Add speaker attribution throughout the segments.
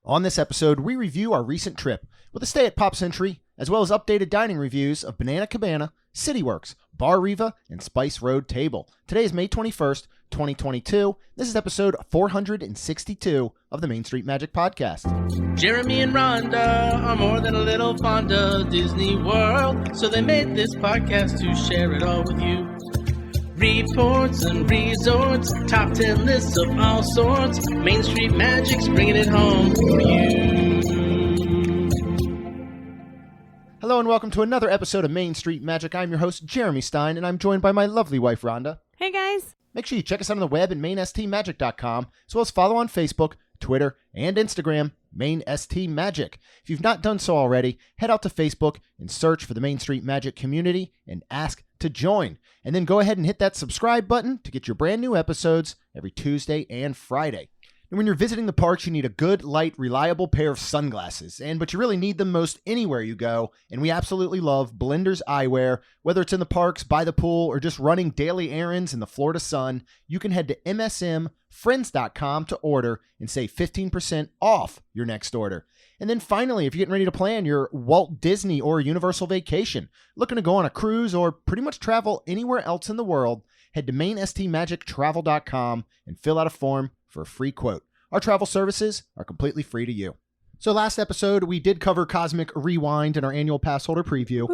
Speaker 1: On this episode, we review our recent trip with a stay at Pop Century, as well as updated dining reviews of Banana Cabana, CityWorks, Bar Riva, and Spice Road Table. Today is May 21st, 2022. This is episode 462 of the Main Street Magic Podcast.
Speaker 2: Jeremy and Rhonda are more than a little fond of Disney World, so they made this podcast to share it all with you. Reports and resorts, top 10 lists of all sorts. Main Street Magic's bringing it home for you.
Speaker 1: Hello and welcome to another episode of Main Street Magic. I'm your host, Jeremy Stein, and I'm joined by my lovely wife, Rhonda.
Speaker 3: Hey, guys.
Speaker 1: Make sure you check us out on the web at mainstmagic.com, as well as follow on Facebook, Twitter, and Instagram, Main ST Magic. If you've not done so already, head out to Facebook and search for the Main Street Magic community and ask to join. And then go ahead and hit that subscribe button to get your brand new episodes every Tuesday and Friday. And when you're visiting the parks, you need a good, light, reliable pair of sunglasses. But you really need them most anywhere you go. And we absolutely love Blender's Eyewear. Whether it's in the parks, by the pool, or just running daily errands in the Florida sun, you can head to msmfriends.com to order and save 15% off your next order. And then finally, if you're getting ready to plan your Walt Disney or Universal vacation, looking to go on a cruise or pretty much travel anywhere else in the world, head to mainstmagictravel.com and fill out a form for a free quote. Our travel services are completely free to you. So last episode, we did cover Cosmic Rewind in our annual pass holder preview.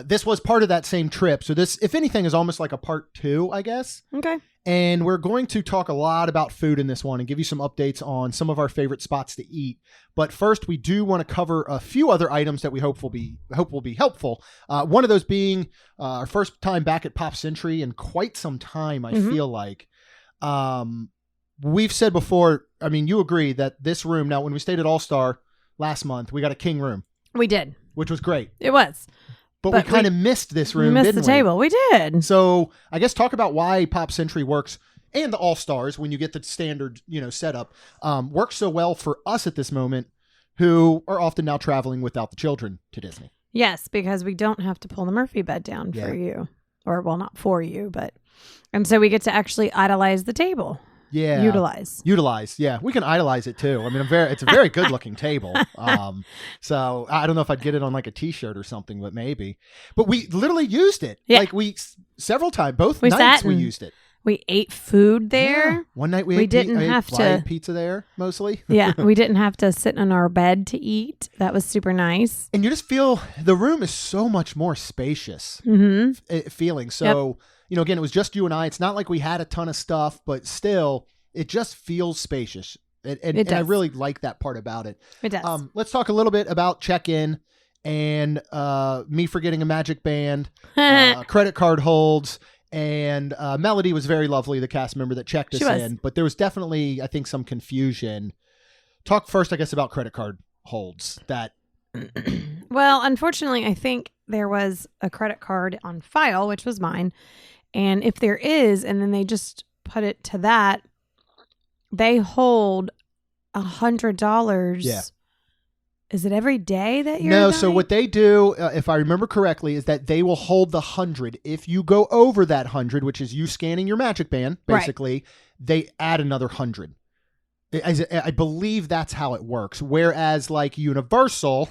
Speaker 1: This was part of that same trip. So this, if anything, is almost like a part two, I guess.
Speaker 3: Okay.
Speaker 1: And we're going to talk a lot about food in this one and give you some updates on some of our favorite spots to eat. But first, we do want to cover a few other items that we hope will be helpful. One of those being our first time back at Pop Century in quite some time, I feel like. We've said before, I mean, you agree that this room, now when we stayed at All-Star last month, we got a king room.
Speaker 3: We did.
Speaker 1: Which was great.
Speaker 3: It was.
Speaker 1: But we kind of missed this room,
Speaker 3: didn't we?
Speaker 1: We
Speaker 3: missed the table. We did.
Speaker 1: So I guess talk about why Pop Century works, and the All-Stars, when you get the standard, setup, works so well for us at this moment, who are often now traveling without the children to Disney.
Speaker 3: Yes, because we don't have to pull the Murphy bed down for you. Or, well, not for you, but... And so we get to actually idolize the table.
Speaker 1: Yeah. Utilize. Yeah. We can idolize it too. I mean, it's a very good looking table. So I don't know if I'd get it on like a t-shirt or something, but maybe. But we literally used it.
Speaker 3: Yeah.
Speaker 1: Like several times, both nights we used it.
Speaker 3: We ate food there.
Speaker 1: Yeah. One night we ate pizza there mostly.
Speaker 3: Yeah. We didn't have to sit on our bed to eat. That was super nice.
Speaker 1: And you just feel the room is so much more spacious feeling. So, again, it was just you and I. It's not like we had a ton of stuff, but still, it just feels spacious. And I really like that part about it.
Speaker 3: It does.
Speaker 1: Let's talk a little bit about check-in and me forgetting a magic band, credit card holds, and Melody was very lovely, the cast member that checked us in. But there was definitely, I think, some confusion. Talk first, I guess, about credit card holds.
Speaker 3: Well, unfortunately, I think there was a credit card on file, which was mine. And if there is, and then they just put it to that, they hold $100.
Speaker 1: Yeah.
Speaker 3: Is it every day that you're
Speaker 1: No,
Speaker 3: dying?
Speaker 1: so what they do, if I remember correctly, is that they will hold the 100. If you go over that 100, which is you scanning your magic band, basically, they add another 100. I believe that's how it works. Whereas like Universal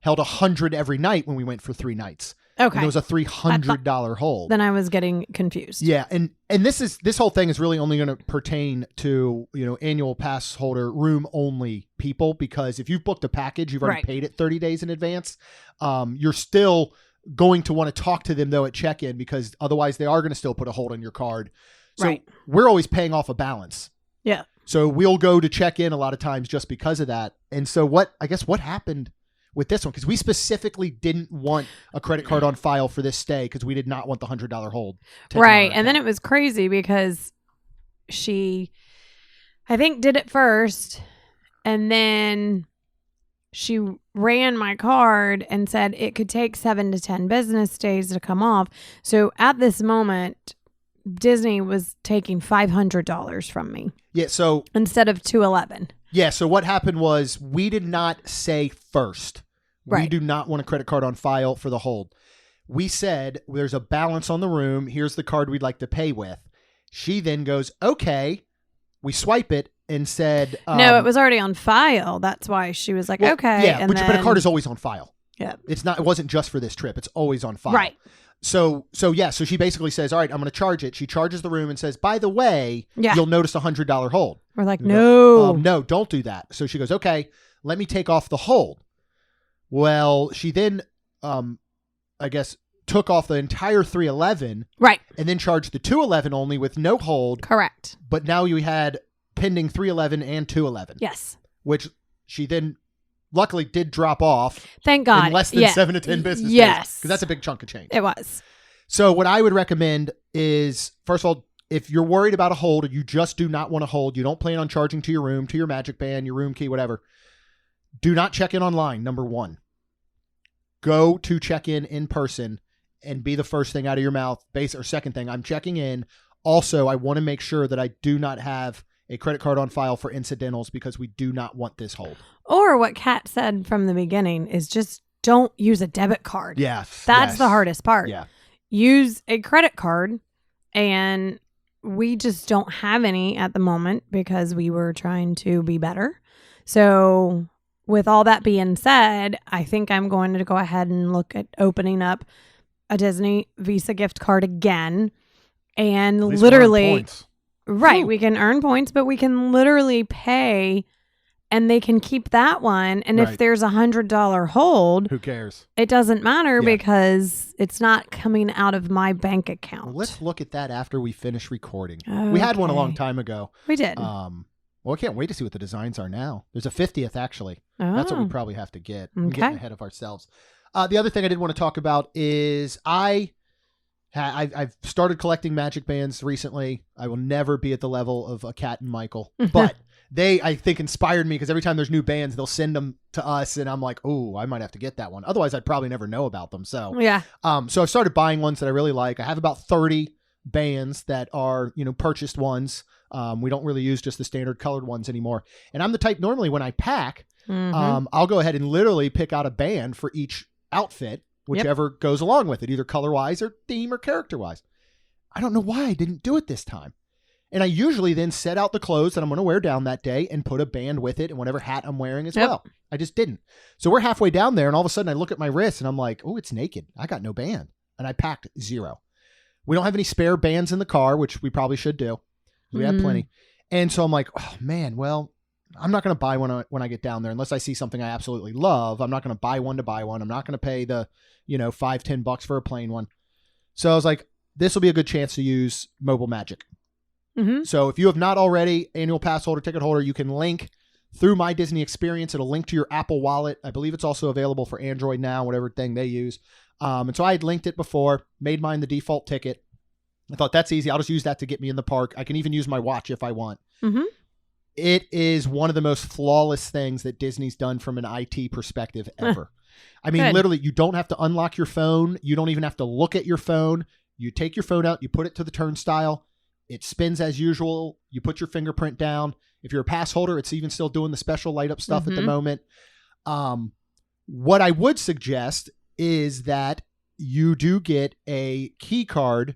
Speaker 1: held 100 every night when we went for 3 nights.
Speaker 3: Okay.
Speaker 1: And it was a $300 hold.
Speaker 3: Then I was getting confused.
Speaker 1: Yeah. And this whole thing is really only going to pertain to, annual pass holder room only people, because if you've booked a package, you've already paid it 30 days in advance. You're still going to want to talk to them though at check-in, because otherwise they are going to still put a hold on your card. So we're always paying off a balance.
Speaker 3: Yeah.
Speaker 1: So we'll go to check in a lot of times just because of that. And so what happened with this one? Because we specifically didn't want a credit card on file for this stay because we did not want the $100 hold.
Speaker 3: Right. And then it was crazy because she, I think, did it first. And then she ran my card and said it could take 7 to 10 business days to come off. So at this moment, Disney was taking $500 from me.
Speaker 1: Yeah. So
Speaker 3: instead of $211.
Speaker 1: Yeah. So what happened was we did not say first. We
Speaker 3: Right.
Speaker 1: do not want a credit card on file for the hold. We said there's a balance on the room. Here's the card we'd like to pay with. She then goes, okay. We swipe it and said,
Speaker 3: no, it was already on file. That's why she was like, okay.
Speaker 1: Yeah,
Speaker 3: and
Speaker 1: but a card is always on file.
Speaker 3: Yeah.
Speaker 1: It wasn't just for this trip. It's always on file.
Speaker 3: Right.
Speaker 1: So she basically says, all right, I'm going to charge it. She charges the room and says, by the way, you'll notice a $100 hold.
Speaker 3: We're like,
Speaker 1: We
Speaker 3: no.
Speaker 1: go, no, don't do that. So she goes, okay, let me take off the hold. Well, she then, I guess, took off the entire $311.
Speaker 3: Right.
Speaker 1: And then charged the $211 only with no hold.
Speaker 3: Correct.
Speaker 1: But now you had pending $311 and $211.
Speaker 3: Yes.
Speaker 1: Which she then luckily did drop off.
Speaker 3: Thank God.
Speaker 1: In less than 7 to 10 business days.
Speaker 3: Yes.
Speaker 1: Because that's a big chunk of change.
Speaker 3: It was.
Speaker 1: So what I would recommend is, first of all, if you're worried about a hold or you just do not want to hold, you don't plan on charging to your room, to your magic band, your room key, whatever, do not check in online, number one. Go to check in person and be the first thing out of your mouth. Second thing, I'm checking in. Also, I want to make sure that I do not have a credit card on file for incidentals because we do not want this hold.
Speaker 3: Or what Kat said from the beginning is just don't use a debit card.
Speaker 1: Yes.
Speaker 3: That's the hardest part.
Speaker 1: Yeah.
Speaker 3: Use a credit card, and we just don't have any at the moment because we were trying to be better. So with all that being said, I think I'm going to go ahead and look at opening up a Disney Visa gift card again, and literally, right, we can earn points, but we can literally pay and they can keep that one. And if there's $100 hold,
Speaker 1: who cares?
Speaker 3: It doesn't matter because it's not coming out of my bank account.
Speaker 1: Well, let's look at that after we finish recording. Okay. We had one a long time ago.
Speaker 3: We did.
Speaker 1: Well, I can't wait to see what the designs are now. There's a 50th actually. Oh. That's what we probably have to get. I'm getting ahead of ourselves. The other thing I did want to talk about is I've started collecting magic bands recently. I will never be at the level of a Kat and Michael, but they, I think, inspired me because every time there's new bands, they'll send them to us, and I'm like, oh, I might have to get that one. Otherwise, I'd probably never know about them. So
Speaker 3: yeah.
Speaker 1: So I've started buying ones that I really like. I have about 30 bands that are, purchased ones. We don't really use just the standard colored ones anymore. And I'm the type normally when I pack, I'll go ahead and literally pick out a band for each outfit, whichever goes along with it, either color wise or theme or character wise. I don't know why I didn't do it this time. And I usually then set out the clothes that I'm going to wear down that day and put a band with it and whatever hat I'm wearing as well. I just didn't. So we're halfway down there and all of a sudden I look at my wrist and I'm like, oh, it's naked. I got no band. And I packed 0. We don't have any spare bands in the car, which we probably should do. We have plenty. And so I'm like, oh man, well, I'm not going to buy one when I get down there unless I see something I absolutely love. I'm not going to buy one to buy one. I'm not going to pay the, $5-10 for a plain one. So I was like, this will be a good chance to use Mobile Magic. So if you have not already, annual pass holder, ticket holder, you can link through My Disney Experience. It'll link to your Apple Wallet. I believe it's also available for Android now, whatever thing they use. And so I had linked it before, made mine the default ticket. I thought that's easy. I'll just use that to get me in the park. I can even use my watch if I want. It is one of the most flawless things that Disney's done from an IT perspective ever. I mean, literally, you don't have to unlock your phone. You don't even have to look at your phone. You take your phone out, you put it to the turnstile. It spins as usual. You put your fingerprint down. If you're a pass holder, it's even still doing the special light up stuff at the moment. What I would suggest is that you do get a key card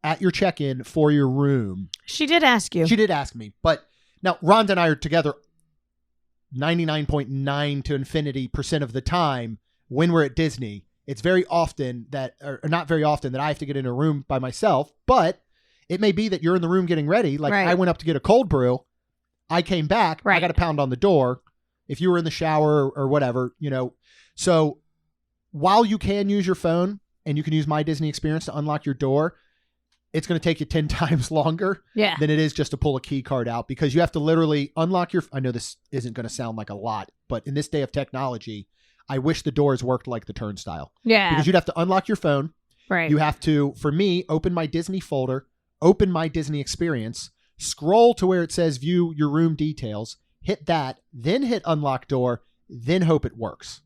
Speaker 1: at your check-in for your room.
Speaker 3: She did ask you.
Speaker 1: She did ask me. But now Rhonda and I are together 99.9 to infinity% of the time when we're at Disney. It's very often that, or not very often, that I have to get in a room by myself, but it may be that you're in the room getting ready. Like I went up to get a cold brew. I came back. I got a pound on the door. If you were in the shower or whatever, So while you can use your phone and you can use My Disney Experience to unlock your door, it's going to take you 10 times longer than it is just to pull a key card out because you have to literally unlock your... I know this isn't going to sound like a lot, but in this day of technology, I wish the doors worked like the turnstile. Yeah. Because you'd have to unlock your phone. Right. You have to, for me, open my Disney folder, open My Disney Experience, scroll to where it says view your room details, hit that, then hit unlock door, then hope it works.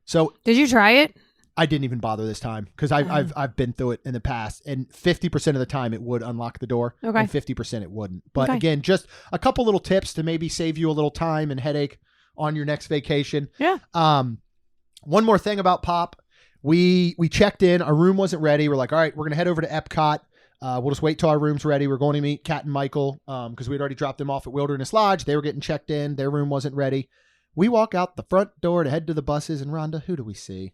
Speaker 1: So
Speaker 3: did you try it?
Speaker 1: I didn't even bother this time because I've been through it in the past, and 50% of the time it would unlock the door, and 50% it wouldn't. But again, just a couple little tips to maybe save you a little time and headache on your next vacation. Yeah. One more thing about Pop, we checked in, our room wasn't ready. We're like, all right, we're gonna head over to Epcot. We'll just wait till our room's ready. We're going to meet Kat and Michael because we'd already dropped them off at Wilderness Lodge. They were getting checked in. Their room wasn't ready. We walk out the front door to head to the buses, and Rhonda, who do we see?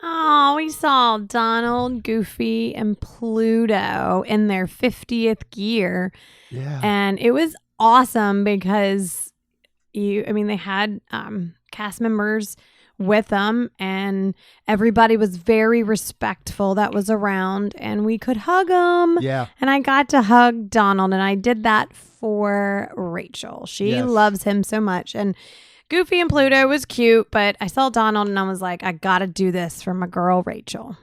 Speaker 3: Oh, we saw Donald, Goofy, and Pluto in their 50th year.
Speaker 1: Yeah.
Speaker 3: And it was awesome because they had cast members with them, and everybody was very respectful that was around, and we could hug them.
Speaker 1: Yeah.
Speaker 3: And I got to hug Donald, and I did that for Rachel. She loves him so much. And Goofy and Pluto was cute, but I saw Donald and I was like, I got to do this for my girl, Rachel.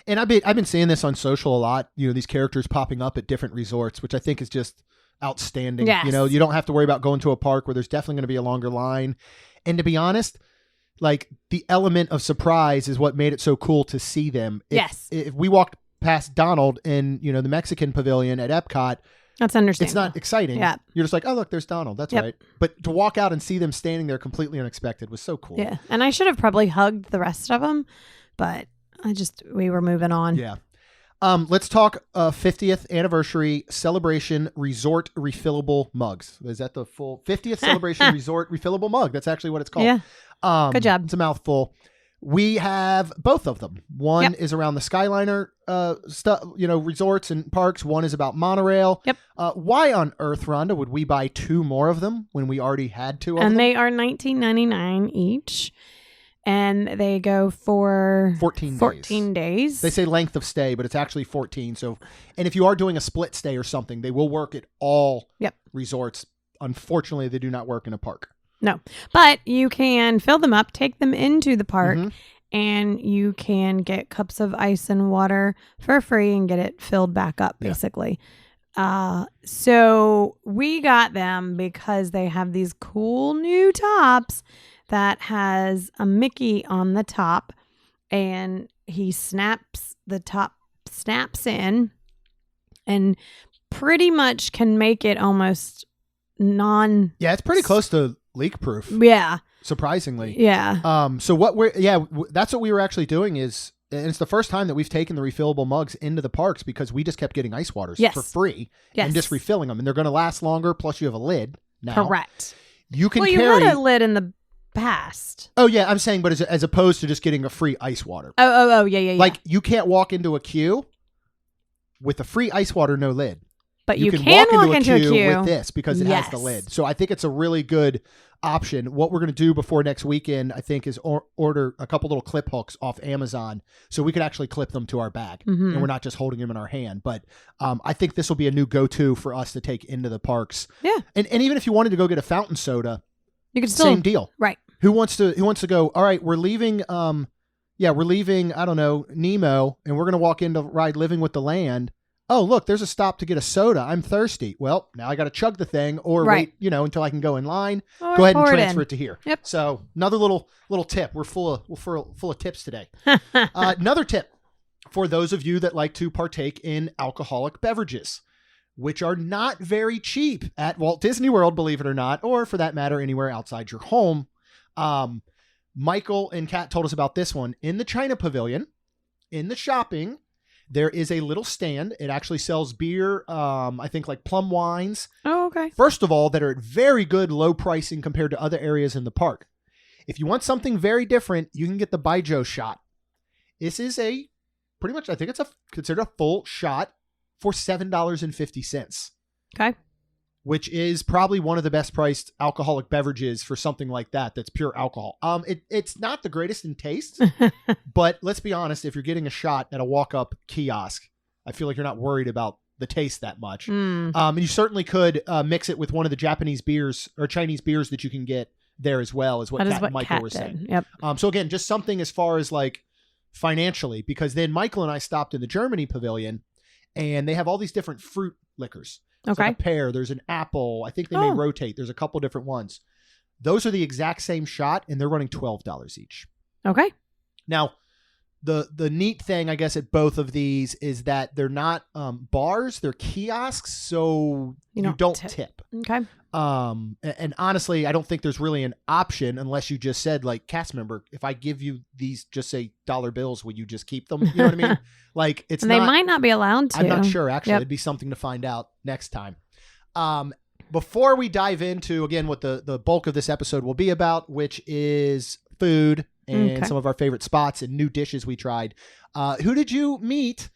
Speaker 1: And I've been seeing this on social a lot, these characters popping up at different resorts, which I think is just outstanding.
Speaker 3: Yes.
Speaker 1: You don't have to worry about going to a park where there's definitely going to be a longer line. And to be honest, like the element of surprise is what made it so cool to see them. If we walked past Donald in, the Mexican pavilion at Epcot,
Speaker 3: that's understandable.
Speaker 1: It's not exciting.
Speaker 3: Yeah.
Speaker 1: You're just like, oh, look, there's Donald. That's right. But to walk out and see them standing there completely unexpected was so cool.
Speaker 3: Yeah. And I should have probably hugged the rest of them, but we were moving on.
Speaker 1: Yeah. Let's talk 50th anniversary celebration resort refillable mugs. Is that the full 50th celebration resort refillable mug? That's actually what it's called.
Speaker 3: Yeah. Good job.
Speaker 1: It's a mouthful. We have both of them. One is around the Skyliner resorts and parks. One is about monorail.
Speaker 3: Yep.
Speaker 1: Why on earth, Rhonda, would we buy 2 more of them when we already had 2 of them?
Speaker 3: And they are $19.99 each. And they go for 14 days.
Speaker 1: They say length of stay, but it's actually 14. So, and if you are doing a split stay or something, they will work at all resorts. Unfortunately, they do not work in a park.
Speaker 3: No, but you can fill them up, take them into the park, and you can get cups of ice and water for free and get it filled back up, basically. So we got them because they have these cool new tops that has a Mickey on the top, and he snaps in and pretty much can make it almost
Speaker 1: Yeah, it's pretty close to leak proof.
Speaker 3: Yeah.
Speaker 1: Surprisingly.
Speaker 3: Yeah.
Speaker 1: So that's what we were actually doing is, and it's the first time that we've taken the refillable mugs into the parks because we just kept getting ice waters for free and just refilling them, and they're going to last longer. Plus, you have a lid now.
Speaker 3: Correct.
Speaker 1: You can
Speaker 3: you
Speaker 1: carry
Speaker 3: had a lid in the past.
Speaker 1: Oh yeah, I'm saying, but as opposed to just getting a free ice water.
Speaker 3: Oh yeah.
Speaker 1: Like you can't walk into a queue with a free ice water, no lid.
Speaker 3: But you can walk into a queue
Speaker 1: with this because it has the lid. So I think it's a really good option. What we're going to do before next weekend, I think, is order a couple little clip hooks off Amazon so we could actually clip them to our bag and we're not just holding them in our hand. But I think this will be a new go-to for us to take into the parks.
Speaker 3: Yeah.
Speaker 1: And even if you wanted to go get a fountain soda,
Speaker 3: you could still,
Speaker 1: same deal.
Speaker 3: Right.
Speaker 1: Who wants to go, all right, we're leaving, I don't know, Nemo, and we're going to walk into ride Living with the Land. Oh, look, there's a stop to get a soda. I'm thirsty. Well, now I got to chug the thing or wait, until I can go in line.
Speaker 3: Or
Speaker 1: go ahead and transfer it to here.
Speaker 3: Yep.
Speaker 1: So another little tip. We're full of tips today. Another tip for those of you that like to partake in alcoholic beverages, which are not very cheap at Walt Disney World, believe it or not, or for that matter, anywhere outside your home. Michael and Kat told us about this one. In the China Pavilion, in the shopping, there is a little stand. It actually sells beer, I think like plum wines.
Speaker 3: Oh, okay.
Speaker 1: First of all, that are at very good low pricing compared to other areas in the park. If you want something very different, you can get the Baijiu shot. This is pretty much, I think it's considered a full shot for $7.50.
Speaker 3: Okay.
Speaker 1: Which is probably one of the best priced alcoholic beverages for something like that. That's pure alcohol. It's not the greatest in taste, but let's be honest. If you're getting a shot at a walk-up kiosk, I feel like you're not worried about the taste that much. And you certainly could mix it with one of the Japanese beers or Chinese beers that you can get there as well, is what Kat and Michael were saying.
Speaker 3: Yep.
Speaker 1: So again, just something as far as like financially, because then Michael and I stopped in the Germany Pavilion, and they have all these different fruit liquors.
Speaker 3: Okay.
Speaker 1: Like a pear, there's an apple. I think they may rotate. There's a couple different ones. Those are the exact same shot, and they're running $12 each.
Speaker 3: Okay.
Speaker 1: Now, The neat thing, I guess, at both of these is that they're not bars, they're kiosks, so you don't tip.
Speaker 3: Okay.
Speaker 1: And honestly, I don't think there's really an option unless you just said, like, cast member, if I give you these, just say dollar bills, will you just keep them? You know what I mean? Like, it's
Speaker 3: and they might not be allowed to.
Speaker 1: I'm not sure, actually. It'd be something to find out next time. Before we dive into, again, what the bulk of this episode will be about, which is food and some of our favorite spots and new dishes we tried. Who did you meet?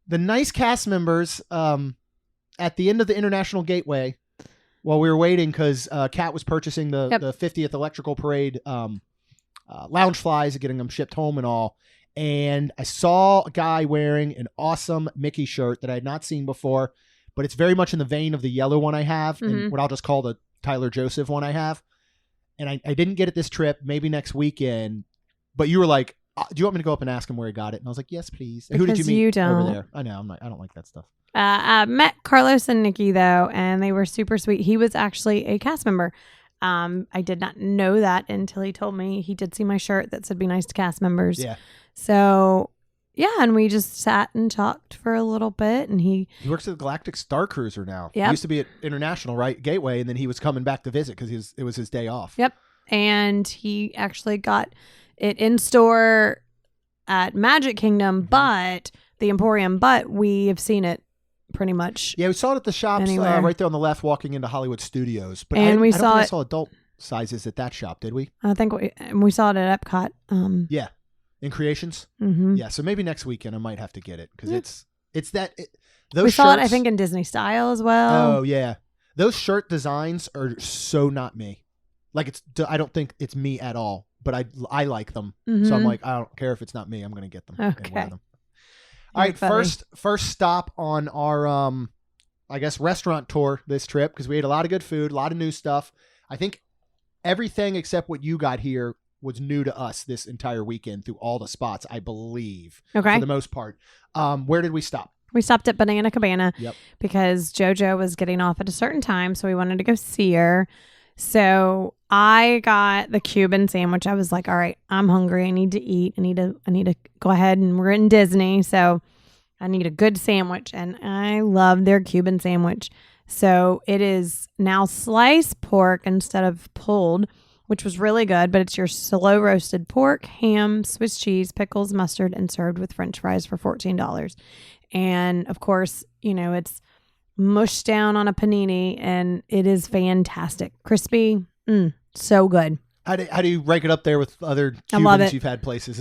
Speaker 1: The nice cast members at the end of the International Gateway while we were waiting because Kat was purchasing the 50th Electrical Parade lounge flies, getting them shipped home and all. And I saw a guy wearing an awesome Mickey shirt that I had not seen before, but it's very much in the vein of the yellow one I have and what I'll just call the Tyler Joseph one I have. And I didn't get it this trip, maybe next weekend, but you were like, do you want me to go up and ask him where he got it? And I was like, yes, please. And who did you meet over there? I know, I don't like that stuff.
Speaker 3: I met Carlos and Nikki, though, and they were super sweet. He was actually a cast member. I did not know that until he told me. He did see my shirt that said, "Be nice to cast members."
Speaker 1: Yeah.
Speaker 3: So, yeah, and we just sat and talked for a little bit, and he
Speaker 1: works at the Galactic Star Cruiser now.
Speaker 3: Yep.
Speaker 1: He used to be at International, right? Gateway, and then he was coming back to visit because it was his day off.
Speaker 3: Yep. And he actually got it in store at Magic Kingdom, but the Emporium, but we have seen it pretty much.
Speaker 1: Yeah, we saw it at the shops right there on the left walking into Hollywood Studios. But
Speaker 3: and
Speaker 1: I don't think I saw adult sizes at that shop, did we?
Speaker 3: I think we saw it at Epcot.
Speaker 1: Yeah. In Creations?
Speaker 3: Mm-hmm.
Speaker 1: Yeah, so maybe next weekend I might have to get it because it's that.
Speaker 3: We saw it, I think, in Disney style as well.
Speaker 1: Oh, yeah. Those shirt designs are so not me. Like, I don't think it's me at all, but I like them. So I'm like, I don't care if it's not me. I'm going to get them and wear them. All right, first stop on our, I guess, restaurant tour this trip because we ate a lot of good food, a lot of new stuff. I think everything except what you got here was new to us this entire weekend through all the spots, I believe, for the most part. Where did we stop?
Speaker 3: We stopped at Banana Cabana
Speaker 1: because
Speaker 3: JoJo was getting off at a certain time, so we wanted to go see her. So I got the Cuban sandwich. I was like, all right, I'm hungry. I need to eat. I need to go ahead, and we're in Disney, so I need a good sandwich. And I love their Cuban sandwich. So it is now sliced pork instead of pulled, which was really good, but it's your slow roasted pork, ham, Swiss cheese, pickles, mustard, and served with French fries for $14. And of course, it's mushed down on a panini, and it is fantastic. Crispy, so good.
Speaker 1: How do you rank it up there with other Cubans you've had places?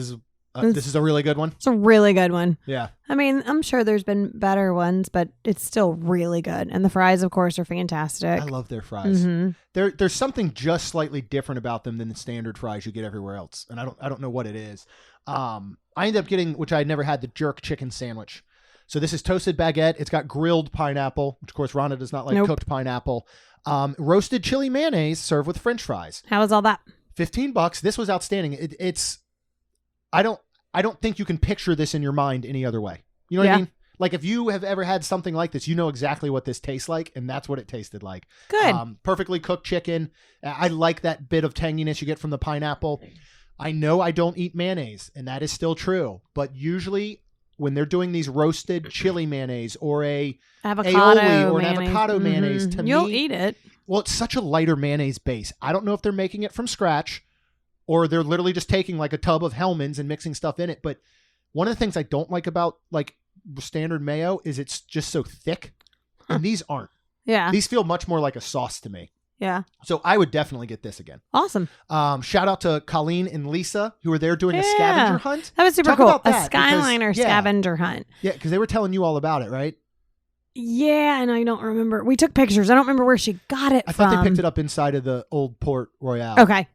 Speaker 1: This is a really good one? It's
Speaker 3: a really good one.
Speaker 1: Yeah.
Speaker 3: I mean, I'm sure there's been better ones, but it's still really good. And the fries, of course, are fantastic.
Speaker 1: I love their fries. There's something just slightly different about them than the standard fries you get everywhere else. And I don't know what it is. I ended up getting, which I had never had, the jerk chicken sandwich. So this is toasted baguette. It's got grilled pineapple, which of course Rhonda does not like cooked pineapple. Roasted chili mayonnaise served with French fries.
Speaker 3: How was all that?
Speaker 1: $15. This was outstanding. I don't think you can picture this in your mind any other way. You know what I mean? Like if you have ever had something like this, you know exactly what this tastes like, and that's what it tasted like.
Speaker 3: Good.
Speaker 1: Perfectly cooked chicken. I like that bit of tanginess you get from the pineapple. I know I don't eat mayonnaise, and that is still true, but usually when they're doing these roasted chili mayonnaise or a aioli or an avocado mayonnaise, to me,
Speaker 3: you'll eat it.
Speaker 1: Well, it's such a lighter mayonnaise base. I don't know if they're making it from scratch or they're literally just taking like a tub of Hellmann's and mixing stuff in it. But one of the things I don't like about like standard mayo is it's just so thick, and these aren't.
Speaker 3: Yeah.
Speaker 1: These feel much more like a sauce to me.
Speaker 3: Yeah.
Speaker 1: So I would definitely get this again.
Speaker 3: Awesome.
Speaker 1: Shout out to Colleen and Lisa who were there doing a scavenger hunt.
Speaker 3: That was super cool. A Skyliner scavenger hunt.
Speaker 1: Yeah, because they were telling you all about it, right?
Speaker 3: Yeah, and I don't remember. We took pictures. I don't remember where she got it from.
Speaker 1: I thought they picked it up inside of the old Port Royale.
Speaker 3: Okay.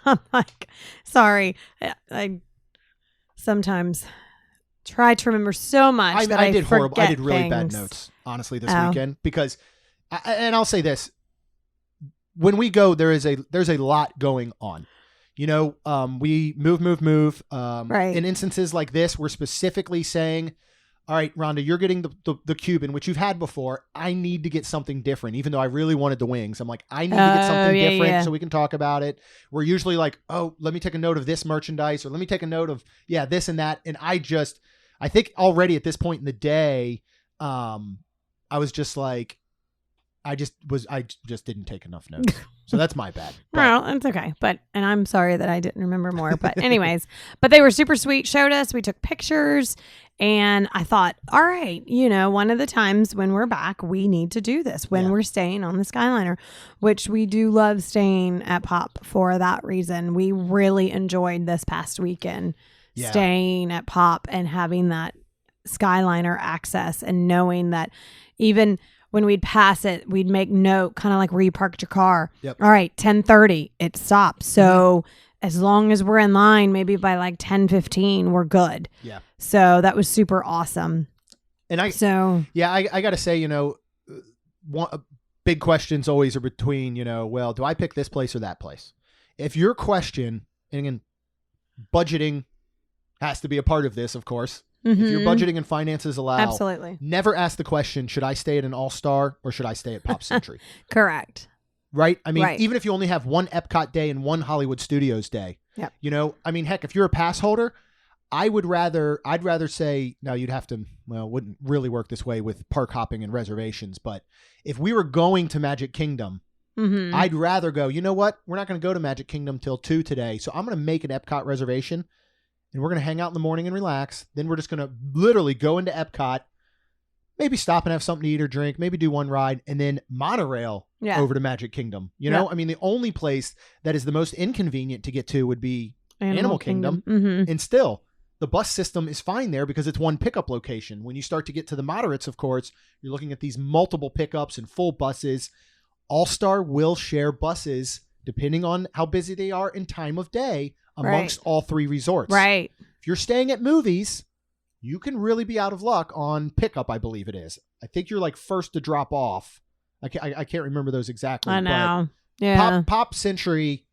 Speaker 3: I'm like, sorry. I sometimes try to remember so much that I did horrible.
Speaker 1: I did really bad notes, honestly, this weekend because, and I'll say this. When we go, there's a lot going on. You know, we move.
Speaker 3: Right.
Speaker 1: In instances like this, we're specifically saying, all right, Rhonda, you're getting the Cuban, which you've had before. I need to get something different, even though I really wanted the wings. I'm like, I need to get something different so we can talk about it. We're usually like, oh, let me take a note of this merchandise, or let me take a note of, this and that. And I think already at this point in the day, I was just like, I just didn't take enough notes. So that's my bad.
Speaker 3: Well, it's okay. And I'm sorry that I didn't remember more. But anyways, but they were super sweet, showed us, we took pictures, and I thought, all right, one of the times when we're back, we need to do this when we're staying on the Skyliner, which we do love staying at Pop for that reason. We really enjoyed this past weekend staying at Pop and having that Skyliner access and knowing that even when we'd pass it, we'd make note, kind of like where you parked your car.
Speaker 1: Yep.
Speaker 3: All right, 10:30, it stops. So as long as we're in line, maybe by like 10:15, we're good.
Speaker 1: Yeah.
Speaker 3: So that was super awesome.
Speaker 1: And I got to say, big questions always are between, well, do I pick this place or that place? If your question, and again, budgeting has to be a part of this, of course. If your budgeting and finances allow,
Speaker 3: absolutely,
Speaker 1: never ask the question, should I stay at an All-Star or should I stay at Pop Century?
Speaker 3: Correct.
Speaker 1: Right? I mean, even if you only have one Epcot day and one Hollywood Studios day, heck, if you're a pass holder, I'd rather say, no, you'd have to, well, it wouldn't really work this way with park hopping and reservations. But if we were going to Magic Kingdom, I'd rather go, you know what? We're not going to go to Magic Kingdom till 2 today. So I'm going to make an Epcot reservation. And we're going to hang out in the morning and relax. Then we're just going to literally go into Epcot, maybe stop and have something to eat or drink, maybe do one ride, and then monorail over to Magic Kingdom. I mean, the only place that is the most inconvenient to get to would be Animal Kingdom. And still, the bus system is fine there because it's one pickup location. When you start to get to the moderates, of course, you're looking at these multiple pickups and full buses. All-Star will share buses depending on how busy they are and time of day amongst all 3 resorts.
Speaker 3: Right.
Speaker 1: If you're staying at movies, you can really be out of luck on pickup, I believe it is. I think you're like first to drop off. I can't remember those exactly.
Speaker 3: I know.
Speaker 1: But Pop Century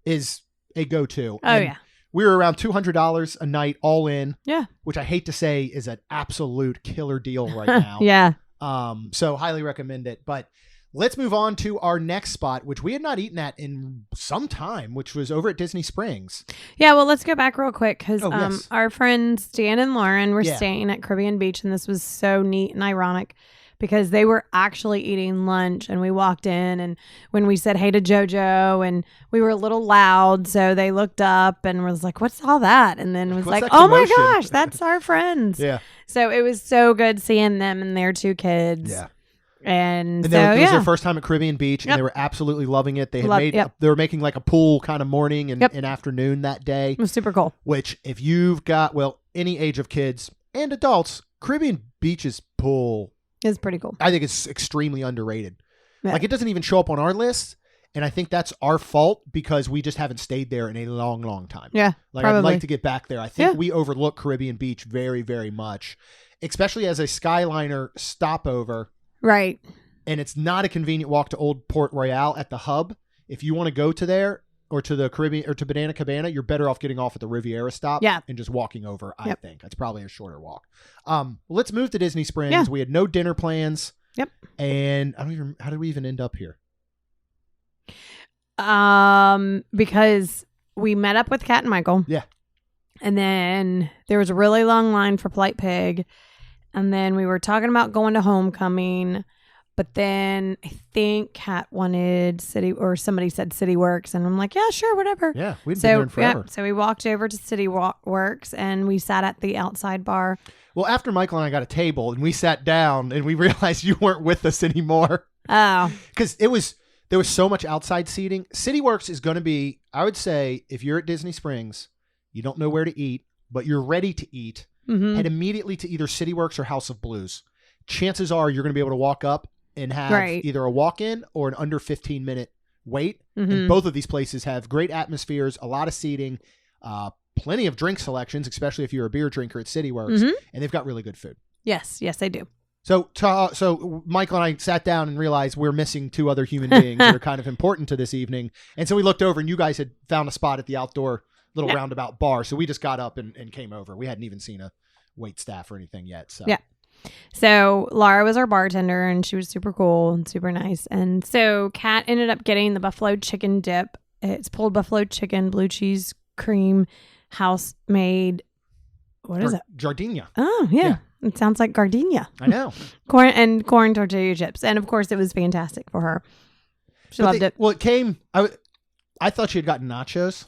Speaker 1: is a go-to.
Speaker 3: Oh,
Speaker 1: we were around $200 a night all in.
Speaker 3: Yeah.
Speaker 1: Which I hate to say is an absolute killer deal right now.
Speaker 3: Yeah.
Speaker 1: So highly recommend it. But let's move on to our next spot, which we had not eaten at in some time, which was over at Disney Springs.
Speaker 3: Yeah, well, let's go back real quick because
Speaker 1: yes.
Speaker 3: our friends Dan and Lauren were staying at Caribbean Beach, and this was so neat and ironic because they were actually eating lunch, and we walked in, and when we said hey to JoJo, and we were a little loud, so they looked up and was like, what's all that? And then was like, oh my gosh, that's our friends.
Speaker 1: Yeah.
Speaker 3: So it was so good seeing them and their 2 kids.
Speaker 1: Yeah.
Speaker 3: And
Speaker 1: it
Speaker 3: so,
Speaker 1: was their first time at Caribbean Beach, and they were absolutely loving it. They had they were making like a pool kind of morning and afternoon that day.
Speaker 3: It was super cool.
Speaker 1: Which, if you've got any age of kids and adults, Caribbean Beach's pool
Speaker 3: is pretty cool.
Speaker 1: I think it's extremely underrated.
Speaker 3: Yeah.
Speaker 1: Like, it doesn't even show up on our list, and I think that's our fault because we just haven't stayed there in a long, long time.
Speaker 3: Yeah,
Speaker 1: like probably. I'd like to get back there. I think we overlook Caribbean Beach very, very much, especially as a Skyliner stopover.
Speaker 3: Right.
Speaker 1: And it's not a convenient walk to Old Port Royale at the hub. If you want to go to there or to the Caribbean or to Banana Cabana, you're better off getting off at the Riviera stop and just walking over, I think. That's probably a shorter walk. Let's move to Disney Springs. Yeah. We had no dinner plans.
Speaker 3: Yep.
Speaker 1: And how did we even end up here?
Speaker 3: Because we met up with Kat and Michael.
Speaker 1: Yeah.
Speaker 3: And then there was a really long line for Polite Pig. And then we were talking about going to Homecoming, but then I think Kat wanted somebody said City Works, and I'm like, yeah, sure, whatever.
Speaker 1: Yeah, we've been there in forever.
Speaker 3: Yeah, so we walked over to City Works and we sat at the outside bar.
Speaker 1: Well, after Michael and I got a table and we sat down and we realized you weren't with us anymore.
Speaker 3: Oh.
Speaker 1: Because there was so much outside seating. City Works is going to be, I would say, if you're at Disney Springs, you don't know where to eat, but you're ready to eat. Head immediately to either City Works or House of Blues. Chances are you're going to be able to walk up and have either a walk-in or an under 15-minute wait. And both of these places have great atmospheres, a lot of seating, plenty of drink selections, especially if you're a beer drinker at City Works, and they've got really good food.
Speaker 3: Yes, they do.
Speaker 1: So Michael and I sat down and realized we're missing 2 other human beings that are kind of important to this evening. And so we looked over and you guys had found a spot at the outdoor little roundabout bar. So we just got up and came over. We hadn't even seen wait staff or anything yet. So
Speaker 3: Yeah. So Laura was our bartender, and she was super cool and super nice. And so Kat ended up getting the buffalo chicken dip. It's pulled buffalo chicken, blue cheese, cream, house made. What is it?
Speaker 1: Giardina.
Speaker 3: Oh, yeah. It sounds like gardenia.
Speaker 1: I know.
Speaker 3: Corn tortilla chips. And of course, it was fantastic for her. She loved it.
Speaker 1: Well, it came. I thought she had gotten nachos.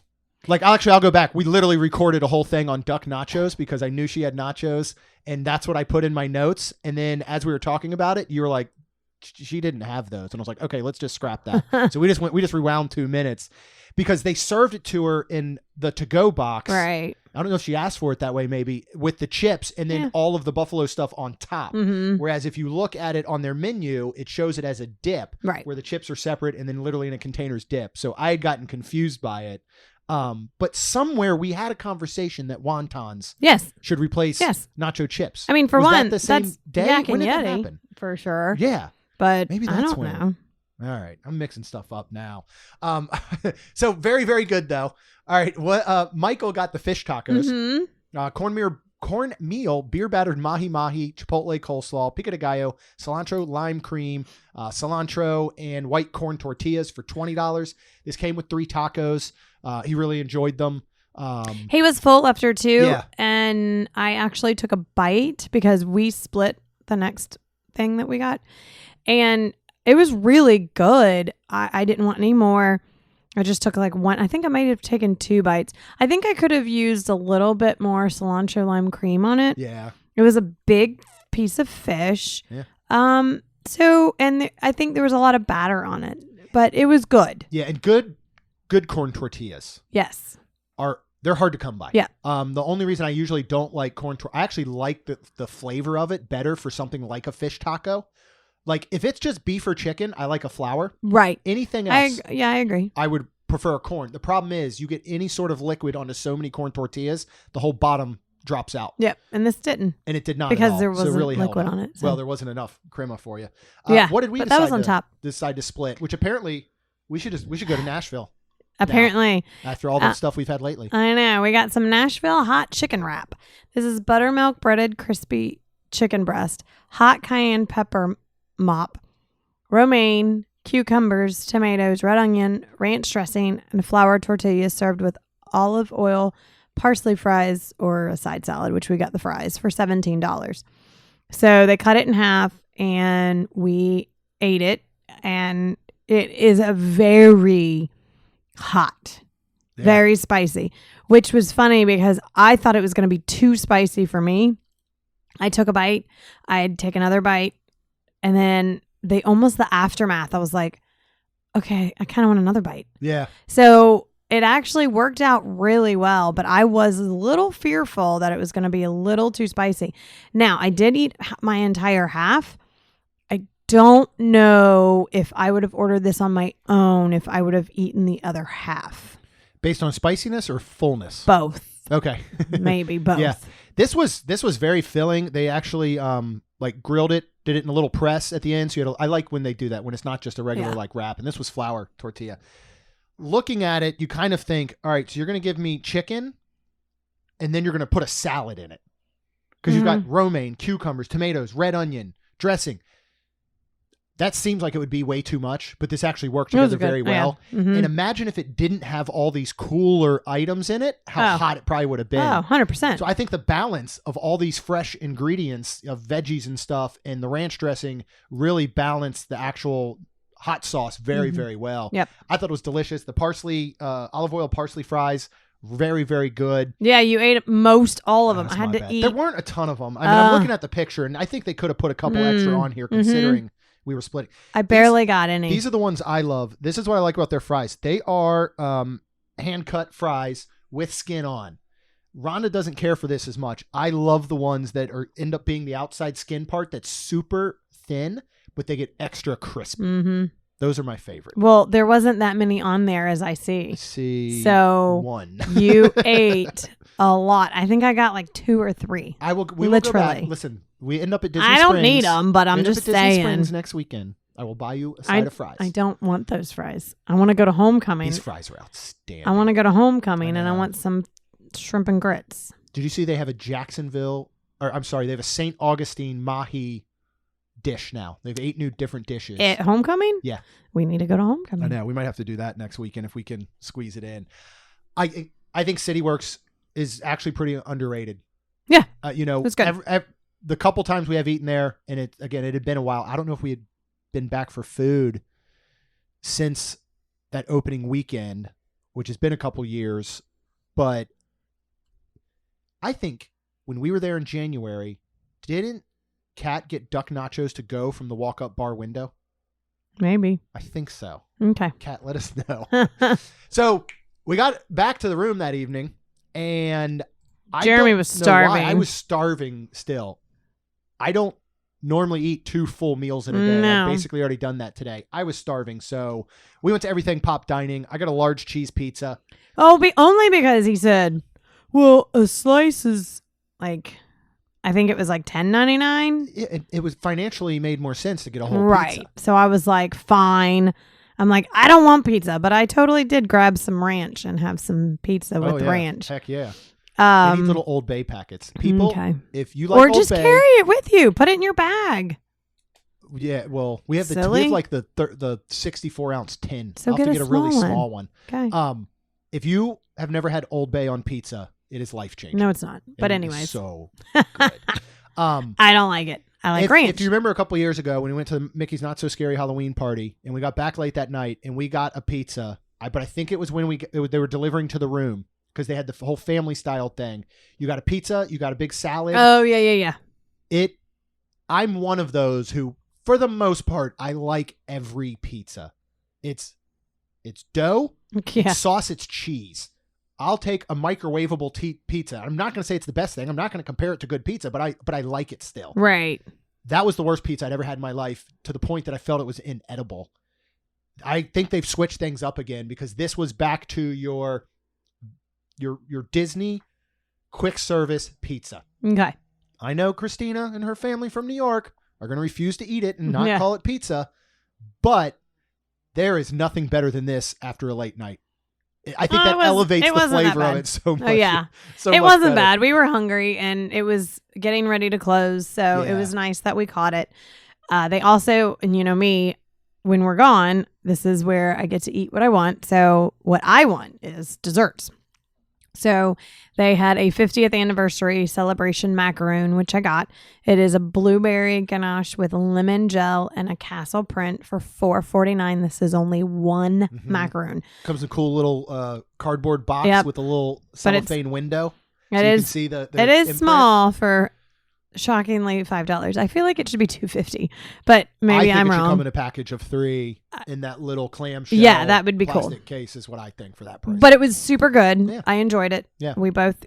Speaker 1: Like, I'll go back. We literally recorded a whole thing on duck nachos because I knew she had nachos, and that's what I put in my notes. And then as we were talking about it, you were like, she didn't have those. And I was like, okay, let's just scrap that. So we just rewound 2 minutes because they served it to her in the to-go box.
Speaker 3: Right.
Speaker 1: I don't know if she asked for it that way, maybe, with the chips and then all of the buffalo stuff on top.
Speaker 3: Mm-hmm.
Speaker 1: Whereas if you look at it on their menu, it shows it as a dip,
Speaker 3: Right.
Speaker 1: where the chips are separate and then literally in a container's dip. So I had gotten confused by it. But somewhere we had a conversation that wontons should replace nacho chips.
Speaker 3: I mean, for
Speaker 1: Was
Speaker 3: one,
Speaker 1: that the same
Speaker 3: that's
Speaker 1: day?
Speaker 3: Yak
Speaker 1: When
Speaker 3: and
Speaker 1: did that
Speaker 3: Yeti,
Speaker 1: happen?
Speaker 3: for sure.
Speaker 1: Yeah.
Speaker 3: But
Speaker 1: Maybe
Speaker 3: I
Speaker 1: that's
Speaker 3: don't
Speaker 1: when.
Speaker 3: know.
Speaker 1: All right. I'm mixing stuff up now. So very, very good though. All right. What, Michael got the fish tacos, cornmeal, beer battered mahi mahi, chipotle coleslaw, pico de gallo, cilantro, lime cream, cilantro, and white corn tortillas for $20. This came with 3 tacos. He really enjoyed them.
Speaker 3: He was full after 2.
Speaker 1: Yeah.
Speaker 3: And I actually took a bite because we split the next thing that we got. And it was really good. I didn't want any more. I just took like 1. I think I might have taken 2 bites. I think I could have used a little bit more cilantro lime cream on it.
Speaker 1: Yeah.
Speaker 3: It was a big piece of fish.
Speaker 1: Yeah.
Speaker 3: I think there was a lot of batter on it, but it was good.
Speaker 1: Yeah. And good corn tortillas.
Speaker 3: Yes.
Speaker 1: They're hard to come by.
Speaker 3: Yeah.
Speaker 1: The only reason I usually don't like corn I actually like the flavor of it better for something like a fish taco. Like, if it's just beef or chicken, I like a flour.
Speaker 3: Right.
Speaker 1: Anything else,
Speaker 3: I agree.
Speaker 1: I would prefer corn. The problem is you get any sort of liquid onto so many corn tortillas, the whole bottom drops out.
Speaker 3: Yep. And this didn't.
Speaker 1: And it did not
Speaker 3: because
Speaker 1: at all.
Speaker 3: there wasn't
Speaker 1: really
Speaker 3: liquid on it. So.
Speaker 1: Well, there wasn't enough crema for you.
Speaker 3: Yeah.
Speaker 1: What did we
Speaker 3: but
Speaker 1: decide
Speaker 3: that was on top.
Speaker 1: decide to split? Which apparently we should go to Nashville.
Speaker 3: Apparently.
Speaker 1: Now, after all the stuff we've had lately.
Speaker 3: I know. We got some Nashville hot chicken wrap. This is buttermilk breaded crispy chicken breast, hot cayenne pepper mop, romaine, cucumbers, tomatoes, red onion, ranch dressing, and flour tortillas served with olive oil, parsley fries, or a side salad, which we got the fries for $17. So they cut it in half and we ate it, and it is a very hot, very spicy, which was funny because I thought it was going to be too spicy for me. I took a bite, I'd take another bite, and then the aftermath, I was like, okay, I kind of want another bite.
Speaker 1: Yeah.
Speaker 3: So it actually worked out really well, but I was a little fearful that it was going to be a little too spicy. Now, I did eat my entire half. I don't know if I would have ordered this on my own, if I would have eaten the other half.
Speaker 1: Based on spiciness or fullness?
Speaker 3: Both.
Speaker 1: Okay.
Speaker 3: Maybe both.
Speaker 1: Yeah. This was very filling. They actually like grilled it, did it in a little press at the end. So I like when they do that, when it's not just a regular like wrap. And this was flour tortilla. Looking at it, you kind of think, all right, so you're going to give me chicken and then you're going to put a salad in it. Because you've got romaine, cucumbers, tomatoes, red onion, dressing. That seems like it would be way too much, but this actually worked together very well.
Speaker 3: Yeah. Mm-hmm.
Speaker 1: And imagine if it didn't have all these cooler items in it, how hot it probably would have been.
Speaker 3: Oh, 100%.
Speaker 1: So I think the balance of all these fresh ingredients of veggies and stuff and the ranch dressing really balanced the actual hot sauce very, very well.
Speaker 3: Yep.
Speaker 1: I thought it was delicious. The parsley, olive oil parsley fries, very, very good.
Speaker 3: Yeah, you ate most all of them. I had to eat.
Speaker 1: There weren't a ton of them. I mean, I'm looking at the picture, and I think they could have put a couple extra on here considering we were splitting.
Speaker 3: I barely got any.
Speaker 1: These are the ones I love. This is what I like about their fries. They are hand-cut fries with skin on. Rhonda doesn't care for this as much. I love the ones that end up being the outside skin part that's super thin, but they get extra crisp.
Speaker 3: Mm-hmm.
Speaker 1: Those are my favorite.
Speaker 3: Well, there wasn't that many on there as I see.
Speaker 1: Let's see.
Speaker 3: So
Speaker 1: one.
Speaker 3: You ate a lot. I think I got like 2 or 3.
Speaker 1: We will go back. Listen, we end up at Disney Springs.
Speaker 3: I don't need them, but I'm just saying.
Speaker 1: Disney Springs next weekend. I will buy you a side of fries.
Speaker 3: I don't want those fries. I want to go to Homecoming.
Speaker 1: These fries are outstanding.
Speaker 3: I want to go to Homecoming and I want some shrimp and grits.
Speaker 1: Did you see they have a Jacksonville or I'm sorry, they have a St. Augustine mahi dish now. They have 8 new different dishes.
Speaker 3: At homecoming?
Speaker 1: Yeah.
Speaker 3: We need to go to homecoming.
Speaker 1: I know. We might have to do that next weekend if we can squeeze it in. I think CityWorks is actually pretty underrated.
Speaker 3: Yeah.
Speaker 1: It's good. The couple times we have eaten there, and it had been a while. I don't know if we had been back for food since that opening weekend, which has been a couple years. But I think when we were there in January, didn't Kat get duck nachos to go from the walk-up bar window?
Speaker 3: Maybe.
Speaker 1: I think so.
Speaker 3: Okay.
Speaker 1: Kat, let us know. So we got back to the room that evening, and
Speaker 3: Jeremy was starving.
Speaker 1: I was starving still. I don't normally eat 2 full meals in a day.
Speaker 3: No.
Speaker 1: I've basically already done that today. I was starving, so we went to Everything Pop Dining. I got a large cheese pizza.
Speaker 3: Oh, only because he said, well, a slice is like, I think it was like $10.99.
Speaker 1: It was financially made more sense to get a whole
Speaker 3: right.
Speaker 1: pizza.
Speaker 3: So I was like, fine. I'm like, I don't want pizza, but I totally did grab some ranch and have some pizza with ranch.
Speaker 1: Heck yeah. They need little Old Bay packets. People, if you like
Speaker 3: or
Speaker 1: Old
Speaker 3: just
Speaker 1: Bay,
Speaker 3: carry it with you. Put it in your bag.
Speaker 1: Yeah, well, we have like the 64-ounce tin.
Speaker 3: So
Speaker 1: I'll have to get a really small one.
Speaker 3: Okay.
Speaker 1: If you have never had Old Bay on pizza, it is life-changing.
Speaker 3: No, it's not. But anyways.
Speaker 1: So good.
Speaker 3: I don't like it. I like ranch.
Speaker 1: If you remember a couple years ago when we went to Mickey's Not So Scary Halloween party and we got back late that night and we got a pizza, but I think it was when they were delivering to the room because they had the whole family style thing. You got a pizza, you got a big salad.
Speaker 3: Oh, yeah.
Speaker 1: I'm one of those who, for the most part, I like every pizza. It's dough, it's sauce, it's cheese. I'll take a microwavable pizza. I'm not going to say it's the best thing. I'm not going to compare it to good pizza, but I like it still.
Speaker 3: Right.
Speaker 1: That was the worst pizza I'd ever had in my life, to the point that I felt it was inedible. I think they've switched things up again because this was back to your Disney quick service pizza.
Speaker 3: Okay.
Speaker 1: I know Christina and her family from New York are going to refuse to eat it and not call it pizza, but there is nothing better than this after a late night. I think that elevates the flavor of it so much.
Speaker 3: Oh, yeah. It wasn't bad. We were hungry and it was getting ready to close. So it was nice that we caught it. They also, and you know me, when we're gone, this is where I get to eat what I want. So what I want is desserts. So they had a 50th anniversary celebration macaroon, which I got. It is a blueberry ganache with lemon gel and a castle print for $4.49. This is only one macaroon.
Speaker 1: Comes in a cool little cardboard box with a little cellophane window. So you can see the
Speaker 3: it is
Speaker 1: imprint.
Speaker 3: Small for shockingly $5. I feel like it should be $2.50, but maybe I'm wrong.
Speaker 1: It should come in a package of 3 in that little clamshell.
Speaker 3: Yeah, that would be cool.
Speaker 1: Plastic case is what I think for that price.
Speaker 3: But it was super good.
Speaker 1: Yeah.
Speaker 3: I enjoyed it.
Speaker 1: Yeah.
Speaker 3: We both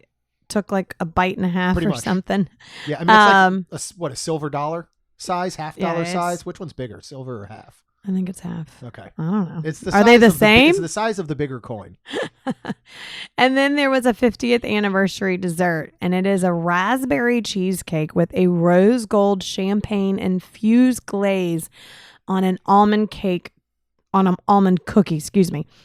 Speaker 3: took like a bite and a half
Speaker 1: Pretty
Speaker 3: or
Speaker 1: much.
Speaker 3: something.
Speaker 1: Yeah, I mean, it's like a silver dollar size, $half size. Which one's bigger, silver or half?
Speaker 3: I think it's half.
Speaker 1: Okay.
Speaker 3: I don't know.
Speaker 1: It's the
Speaker 3: Are they the
Speaker 1: size
Speaker 3: same?
Speaker 1: It's the size of the bigger coin.
Speaker 3: And then there was a 50th anniversary dessert, and it is a raspberry cheesecake with a rose gold champagne infused glaze on an almond cookie,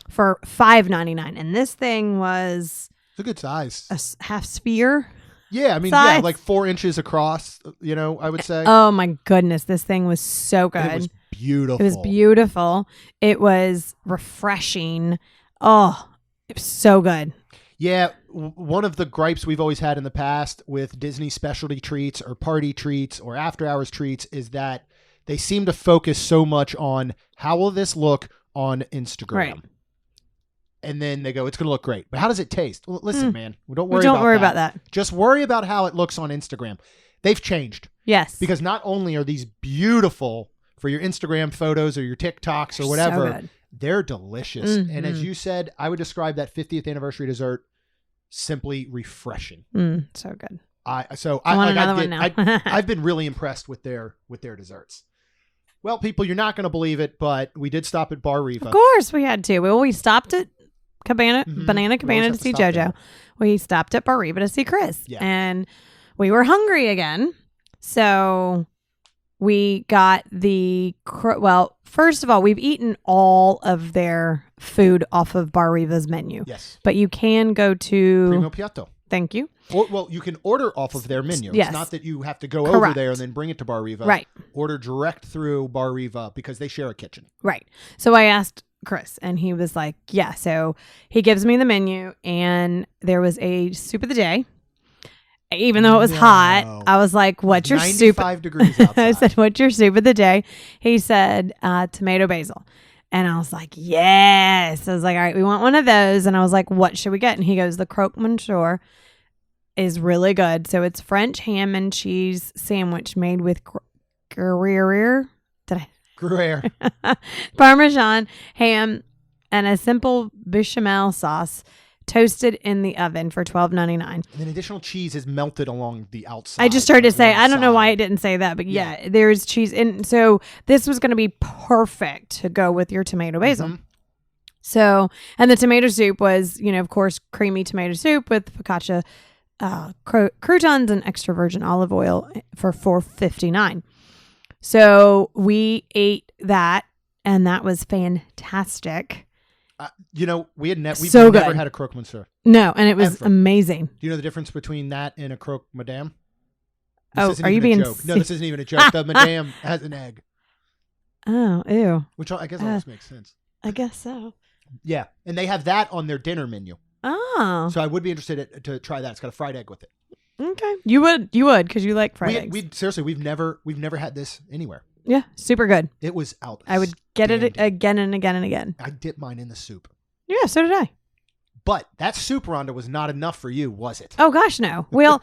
Speaker 3: for $5.99. And this thing was
Speaker 1: It's a good size.
Speaker 3: a half sphere.
Speaker 1: Yeah, I mean,
Speaker 3: size.
Speaker 1: like 4 inches across, I would say.
Speaker 3: Oh my goodness, this thing was so good.
Speaker 1: And it was beautiful.
Speaker 3: It was beautiful. It was refreshing. Oh, it was so good.
Speaker 1: Yeah, one of the gripes we've always had in the past with Disney specialty treats or party treats or after hours treats is that they seem to focus so much on how will this look on Instagram. Right. And then they go, it's going to look great. But how does it taste? Well, listen, man, don't worry about that. Just worry about how it looks on Instagram. They've changed.
Speaker 3: Yes.
Speaker 1: Because not only are these beautiful for your Instagram photos or your TikToks or whatever,
Speaker 3: so
Speaker 1: they're delicious. Mm-hmm. And as you said, I would describe that 50th anniversary dessert simply refreshing.
Speaker 3: So good.
Speaker 1: I've been really impressed with their desserts. Well, people, you're not going to believe it, but we did stop at Bar Riva.
Speaker 3: Of course we had to. Well, we stopped at Banana Cabana to see JoJo.
Speaker 1: There.
Speaker 3: We stopped at Bar Riva to see Chris.
Speaker 1: Yeah.
Speaker 3: And we were hungry again. So we got first of all, we've eaten all of their food off of Bar Riva's menu.
Speaker 1: Yes.
Speaker 3: But you can go to
Speaker 1: Primo Piatto.
Speaker 3: Thank you.
Speaker 1: Or, well, you can order off of their menu.
Speaker 3: Yes.
Speaker 1: It's not that you have to go over there and then bring it to Bar Riva.
Speaker 3: Right.
Speaker 1: Order direct through Bar Riva because they share a kitchen.
Speaker 3: Right. So I asked Chris and he was like, yeah. So he gives me the menu and there was a soup of the day. Even though it was hot, I was like, what's your soup?
Speaker 1: 95 degrees outside.
Speaker 3: I said, what's your soup of the day? He said, tomato basil. And I was like, yes. I was like, all right, we want one of those. And I was like, what should we get? And he goes, the croque monsieur is really good. So it's French ham and cheese sandwich made with Gruyere.
Speaker 1: Gruyere.
Speaker 3: Parmesan ham and a simple bechamel sauce toasted in the oven for $12.99.
Speaker 1: And then additional cheese is melted along the outside.
Speaker 3: I just started to say, I don't know why it didn't say that, but yeah, there's cheese. And so this was going to be perfect to go with your tomato basil. Mm-hmm. So, and the tomato soup was, of course, creamy tomato soup with focaccia, croutons and extra virgin olive oil for $4.59. So we ate that and that was fantastic.
Speaker 1: We've
Speaker 3: so
Speaker 1: never
Speaker 3: good.
Speaker 1: had a croque monsieur.
Speaker 3: No, and it was amazing.
Speaker 1: Do you know the difference between that and a croque madame?
Speaker 3: Are you being...
Speaker 1: No, this isn't even a joke. The madame has an egg.
Speaker 3: Oh, ew.
Speaker 1: Which I guess almost makes sense.
Speaker 3: I guess so.
Speaker 1: Yeah, and they have that on their dinner menu.
Speaker 3: Oh.
Speaker 1: So I would be interested to try that. It's got a fried egg with it.
Speaker 3: Okay. You would because you like fried eggs.
Speaker 1: Seriously, we've never had this anywhere.
Speaker 3: Yeah, super good.
Speaker 1: It was out.
Speaker 3: I would get it again and again and again.
Speaker 1: I dipped mine in the soup.
Speaker 3: Yeah, so did I.
Speaker 1: But that soup, Rhonda, was not enough for you, was it?
Speaker 3: Oh, gosh, no. Well,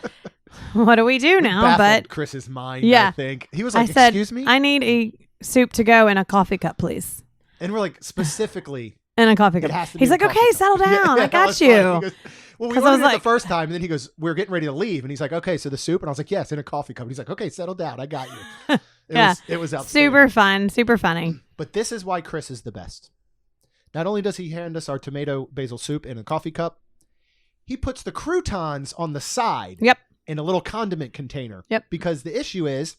Speaker 3: what do we do now?
Speaker 1: Baffled Chris's mind, I think. He was like, excuse me?
Speaker 3: I need a soup to go in a coffee cup, please.
Speaker 1: And we're like, specifically...
Speaker 3: in a coffee cup. He's like, okay, settle down. I got you.
Speaker 1: Goes, well, we ordered it the first time, and then he goes, we're getting ready to leave. And he's like, okay, so the soup? And I was like, yes, in a coffee cup. And he's like, okay, settle down. I got you. It was outstanding.
Speaker 3: Super fun. Super funny.
Speaker 1: But this is why Chris is the best. Not only does he hand us our tomato basil soup in a coffee cup, he puts the croutons on the side in a little condiment container.
Speaker 3: Yep.
Speaker 1: Because the issue is,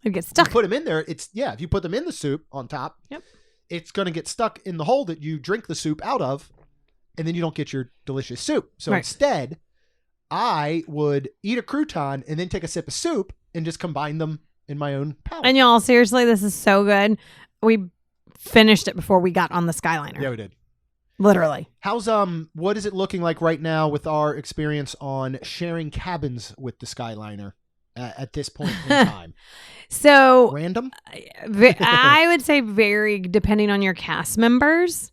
Speaker 3: it gets stuck.
Speaker 1: You put them in there. If you put them in the soup on top, it's going to get stuck in the hole that you drink the soup out of, and then you don't get your delicious soup. So instead, I would eat a crouton and then take a sip of soup and just combine them in my own palate.
Speaker 3: And y'all, seriously, this is so good. We finished it before we got on the Skyliner.
Speaker 1: Yeah, we did.
Speaker 3: Literally.
Speaker 1: How's what is it looking like right now with our experience on sharing cabins with the Skyliner at this point in time?
Speaker 3: So
Speaker 1: random?
Speaker 3: I would say very depending on your cast members.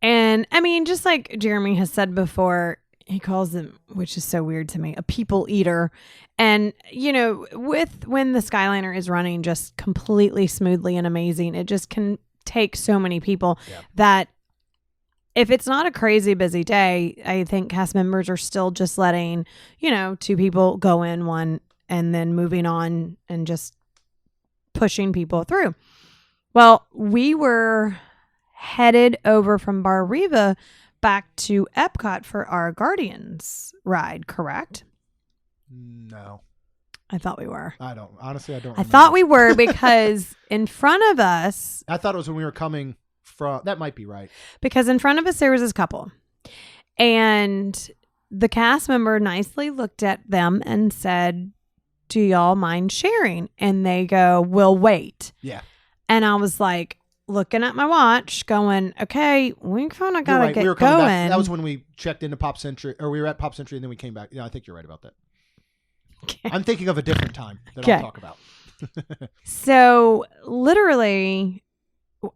Speaker 3: And I mean, just like Jeremy has said before, he calls them, which is so weird to me, a people eater. And, when the Skyliner is running just completely smoothly and amazing, it just can take so many people that if it's not a crazy busy day, I think cast members are still just letting, 2 people go in, one, and then moving on and just pushing people through. Well, we were headed over from Bar Riva back to Epcot for our Guardians ride, correct?
Speaker 1: No.
Speaker 3: I thought we were.
Speaker 1: I don't remember.
Speaker 3: I thought we were because in front of us...
Speaker 1: I thought it was when we were coming from... That might be right.
Speaker 3: Because in front of us, there was this couple. And the cast member nicely looked at them and said, do y'all mind sharing? And they go, we'll wait.
Speaker 1: Yeah.
Speaker 3: And I was like, looking at my watch, going, okay, we kind of got to get going.
Speaker 1: Back. That was when we checked into Pop Century, or we were at Pop Century and then we came back. Yeah, I think you're right about that. Okay. I'm thinking of a different time that I'll talk about.
Speaker 3: So literally,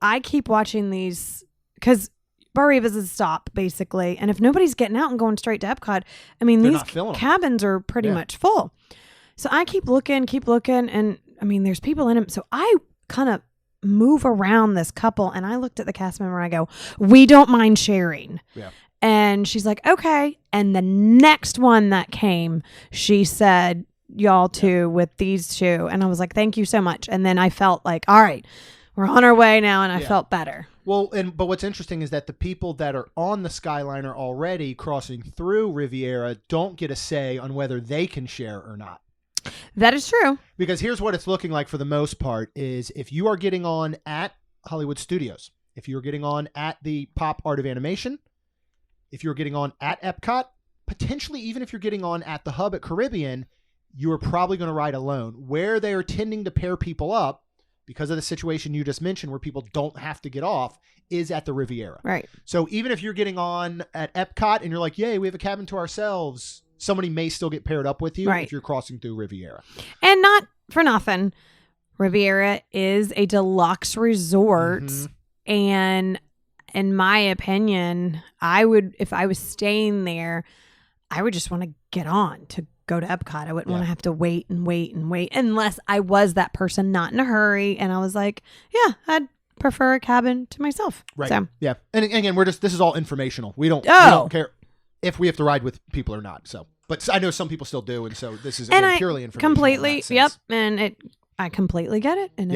Speaker 3: I keep watching these because Bar Riva's a stop basically. And if nobody's getting out and going straight to Epcot, I mean, these cabins are pretty much full. So I keep looking. And I mean, there's people in them. So I kind of move around this couple and I looked at the cast member and I go, we don't mind sharing.
Speaker 1: Yeah.
Speaker 3: And she's like, okay. And the next one that came, she said, y'all too with these 2. And I was like, thank you so much. And then I felt like, all right, we're on our way now. And I felt better.
Speaker 1: Well, but what's interesting is that the people that are on the Skyliner already crossing through Riviera don't get a say on whether they can share or not.
Speaker 3: That is true.
Speaker 1: Because here's what it's looking like for the most part is if you are getting on at Hollywood Studios, if you're getting on at the Pop Art of Animation, if you're getting on at Epcot, potentially, even if you're getting on at the hub at Caribbean, you are probably going to ride alone. Where they are tending to pair people up, because of the situation you just mentioned where people don't have to get off, is at the Riviera.
Speaker 3: Right.
Speaker 1: So even if you're getting on at Epcot and you're like, yay, we have a cabin to ourselves, somebody may still get paired up with you if you're crossing through Riviera.
Speaker 3: And not for nothing, Riviera is a deluxe resort.
Speaker 1: Mm-hmm.
Speaker 3: And in my opinion, if I was staying there, I would just want to get on to go to Epcot. I wouldn't want to have to wait unless I was that person not in a hurry. And I was like, yeah, I'd prefer a cabin to myself.
Speaker 1: Right.
Speaker 3: So.
Speaker 1: Yeah. And again, this is all informational. We don't care if we have to ride with people or not. So, but I know some people still do. And so this is purely informational.
Speaker 3: Completely. Yep. And I completely get it. And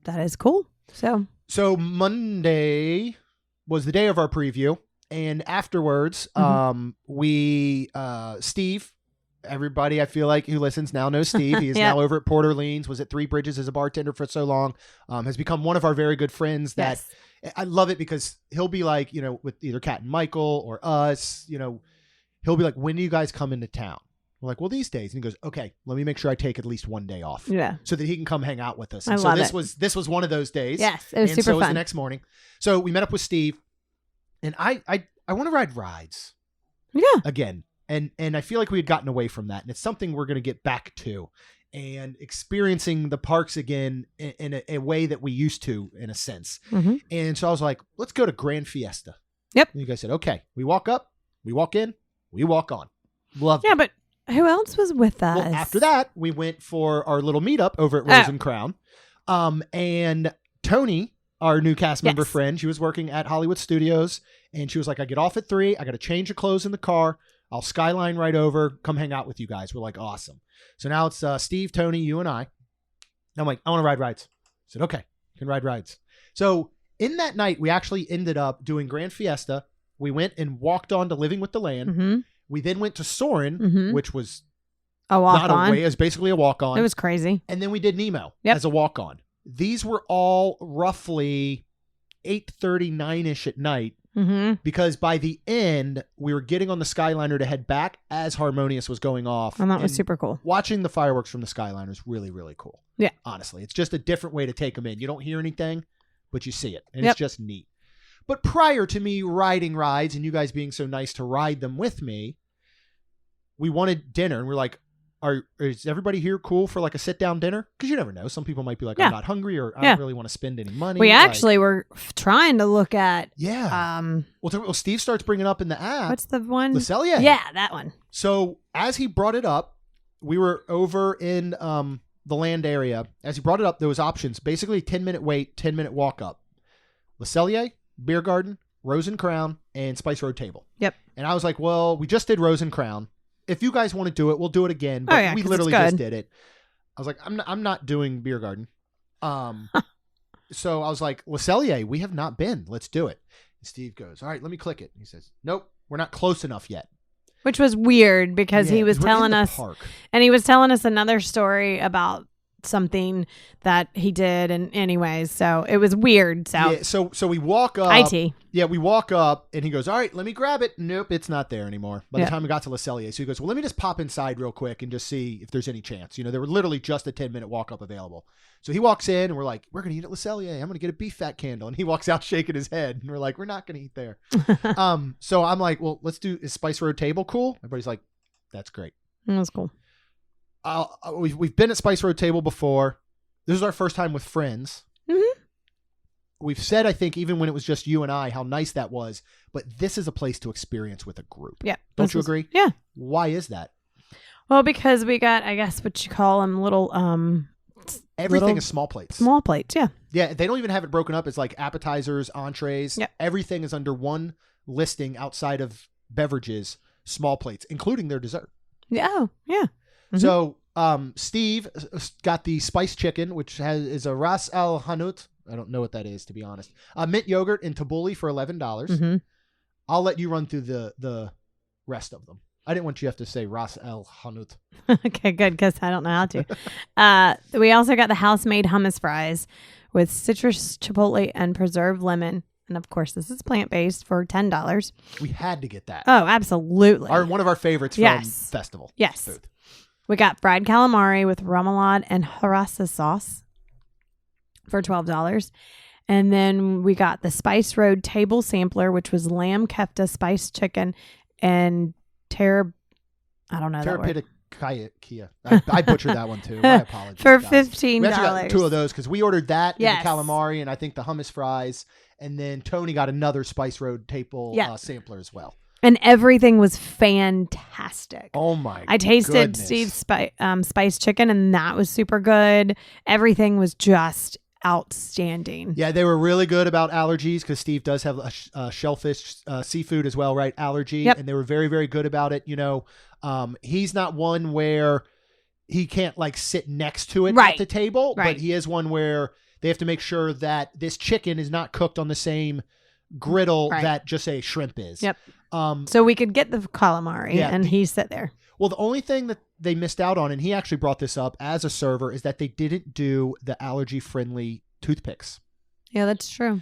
Speaker 3: that is cool. So
Speaker 1: Monday was the day of our preview. And afterwards, Steve, everybody I feel like who listens now knows Steve. He is now over at Port Orleans, was at Three Bridges as a bartender for so long, has become one of our very good friends that I love it because he'll be like, with either Kat and Michael or us, he'll be like, when do you guys come into town? We're like, well, these days. And he goes, okay, let me make sure I take at least one day off. Yeah. So that he can come hang out with us. And so this was one of those days.
Speaker 3: Yes. It was super fun.
Speaker 1: Was the next morning. So we met up with Steve and I want to ride rides.
Speaker 3: Yeah.
Speaker 1: Again. And I feel like we had gotten away from that. And it's something we're going to get back to and experiencing the parks again in a way that we used to, in a sense. Mm-hmm. And so I was like, let's go to Grand Fiesta.
Speaker 3: Yep.
Speaker 1: And you guys said, okay, we walk up, we walk in, we walk on. Loved it.
Speaker 3: Yeah, but who else was with us?
Speaker 1: Well, after that, we went for our little meetup over at Rose and Crown. And Tony, our new cast member friend, she was working at Hollywood Studios. And she was like, I get off at 3. I got to change the clothes in the car. I'll skyline right over, come hang out with you guys. We're like, awesome. So now it's Steve, Tony, you, and I. And I'm like, I want to ride rides. I said, okay, you can ride rides. So in that night, we actually ended up doing Grand Fiesta. We went and walked on to Living with the Land. Mm-hmm. We then went to Soarin', which was it was basically a walk-on.
Speaker 3: It was crazy.
Speaker 1: And then we did Nemo as a walk-on. These were all roughly 8:30, 9-ish at night. Mm-hmm. Because by the end, we were getting on the Skyliner to head back as Harmonious was going off.
Speaker 3: And that was super cool.
Speaker 1: Watching the fireworks from the Skyliner is really, really cool.
Speaker 3: Yeah.
Speaker 1: Honestly, it's just a different way to take them in. You don't hear anything, but you see it. And it's just neat. But prior to me riding rides and you guys being so nice to ride them with me, we wanted dinner. And we're like, is everybody here cool for like a sit-down dinner? Because you never know. Some people might be like, I'm not hungry or I don't really want to spend any money.
Speaker 3: We actually were trying to look at...
Speaker 1: Yeah. Well, Steve starts bringing up in the app.
Speaker 3: What's the one?
Speaker 1: Le Cellier.
Speaker 3: Yeah, that one.
Speaker 1: So as he brought it up, we were over in the land area. As he brought it up, there was options. Basically, 10-minute wait, 10-minute walk up. Le Cellier, Beer Garden, Rose and Crown, and Spice Road Table.
Speaker 3: Yep.
Speaker 1: And I was like, well, we just did Rose and Crown. If you guys want to do it, we'll do it again. But we literally just did it. I was like, I'm not doing Beer Garden. So I was like, Le Cellier, we have not been. Let's do it. And Steve goes, all right, let me click it. And he says, nope, we're not close enough yet.
Speaker 3: Which was weird because he was telling us, and he was telling us another story about something that he did. And anyways, so it was weird. So
Speaker 1: we walk up.
Speaker 3: IT.
Speaker 1: Yeah, we walk up and he goes, all right, let me grab it. Nope, it's not there anymore. By the time we got to Le Cellier. So he goes, well, let me just pop inside real quick and just see if there's any chance. There were literally just a 10-minute walk up available. So he walks in and we're like, we're going to eat at Le Cellier. I'm going to get a beef fat candle. And he walks out shaking his head. And we're like, we're not going to eat there. So I'm like, well, is Spice Road Table cool? Everybody's like, that's great.
Speaker 3: That's cool.
Speaker 1: We've been at Spice Road Table before. This is our first time with friends. Mm-hmm. We've said, I think, even when it was just you and I, how nice that was. But this is a place to experience with a group.
Speaker 3: Yeah.
Speaker 1: Don't you agree?
Speaker 3: Yeah.
Speaker 1: Why is that?
Speaker 3: Well, because we got, I guess, what you call them, little...
Speaker 1: Everything is small plates.
Speaker 3: Small plates, yeah.
Speaker 1: Yeah, they don't even have it broken up as like appetizers, entrees.
Speaker 3: Yep.
Speaker 1: Everything is under one listing outside of beverages, small plates, including their dessert.
Speaker 3: Yeah. Oh, yeah. Mm-hmm.
Speaker 1: So Steve got the spiced chicken, which is a Ras Al Hanout. I don't know what that is, to be honest. Mint yogurt and tabbouleh for $11. Mm-hmm. I'll let you run through the rest of them. I didn't want you to have to say Ras Al Hanout.
Speaker 3: Okay, good, because I don't know how to. We also got the house-made hummus fries with citrus chipotle and preserved lemon. And of course, this is plant-based for $10.
Speaker 1: We had to get that.
Speaker 3: Oh, absolutely.
Speaker 1: One of our favorites from Festival.
Speaker 3: Yes.
Speaker 1: Booth.
Speaker 3: We got fried calamari with remoulade and harissa sauce for $12. And then we got the Spice Road table sampler, which was lamb kefta, spiced chicken, and I don't know that word.
Speaker 1: Kia. I butchered that one too. My apologies.
Speaker 3: For
Speaker 1: guys.
Speaker 3: $15.
Speaker 1: We actually got 2 of those because we ordered that
Speaker 3: Yes.
Speaker 1: and the calamari and I think the hummus fries. And then Tony got another Spice Road table sampler as well.
Speaker 3: And everything was fantastic.
Speaker 1: Oh my!
Speaker 3: I tasted
Speaker 1: goodness.
Speaker 3: Steve's spiced chicken, and that was super good. Everything was just outstanding.
Speaker 1: Yeah, they were really good about allergies because Steve does have a shellfish, seafood as well, right? Allergy,
Speaker 3: Yep.
Speaker 1: and they were very, very good about it. You know, he's not one where he can't like sit next to it at the table, but he is one where they have to make sure that this chicken is not cooked on the same griddle that just say shrimp is.
Speaker 3: Yep. So we could get the calamari, and he sat there.
Speaker 1: Well, the only thing that they missed out on, and he actually brought this up as a server, is that they didn't do the allergy-friendly toothpicks.
Speaker 3: Yeah, that's true.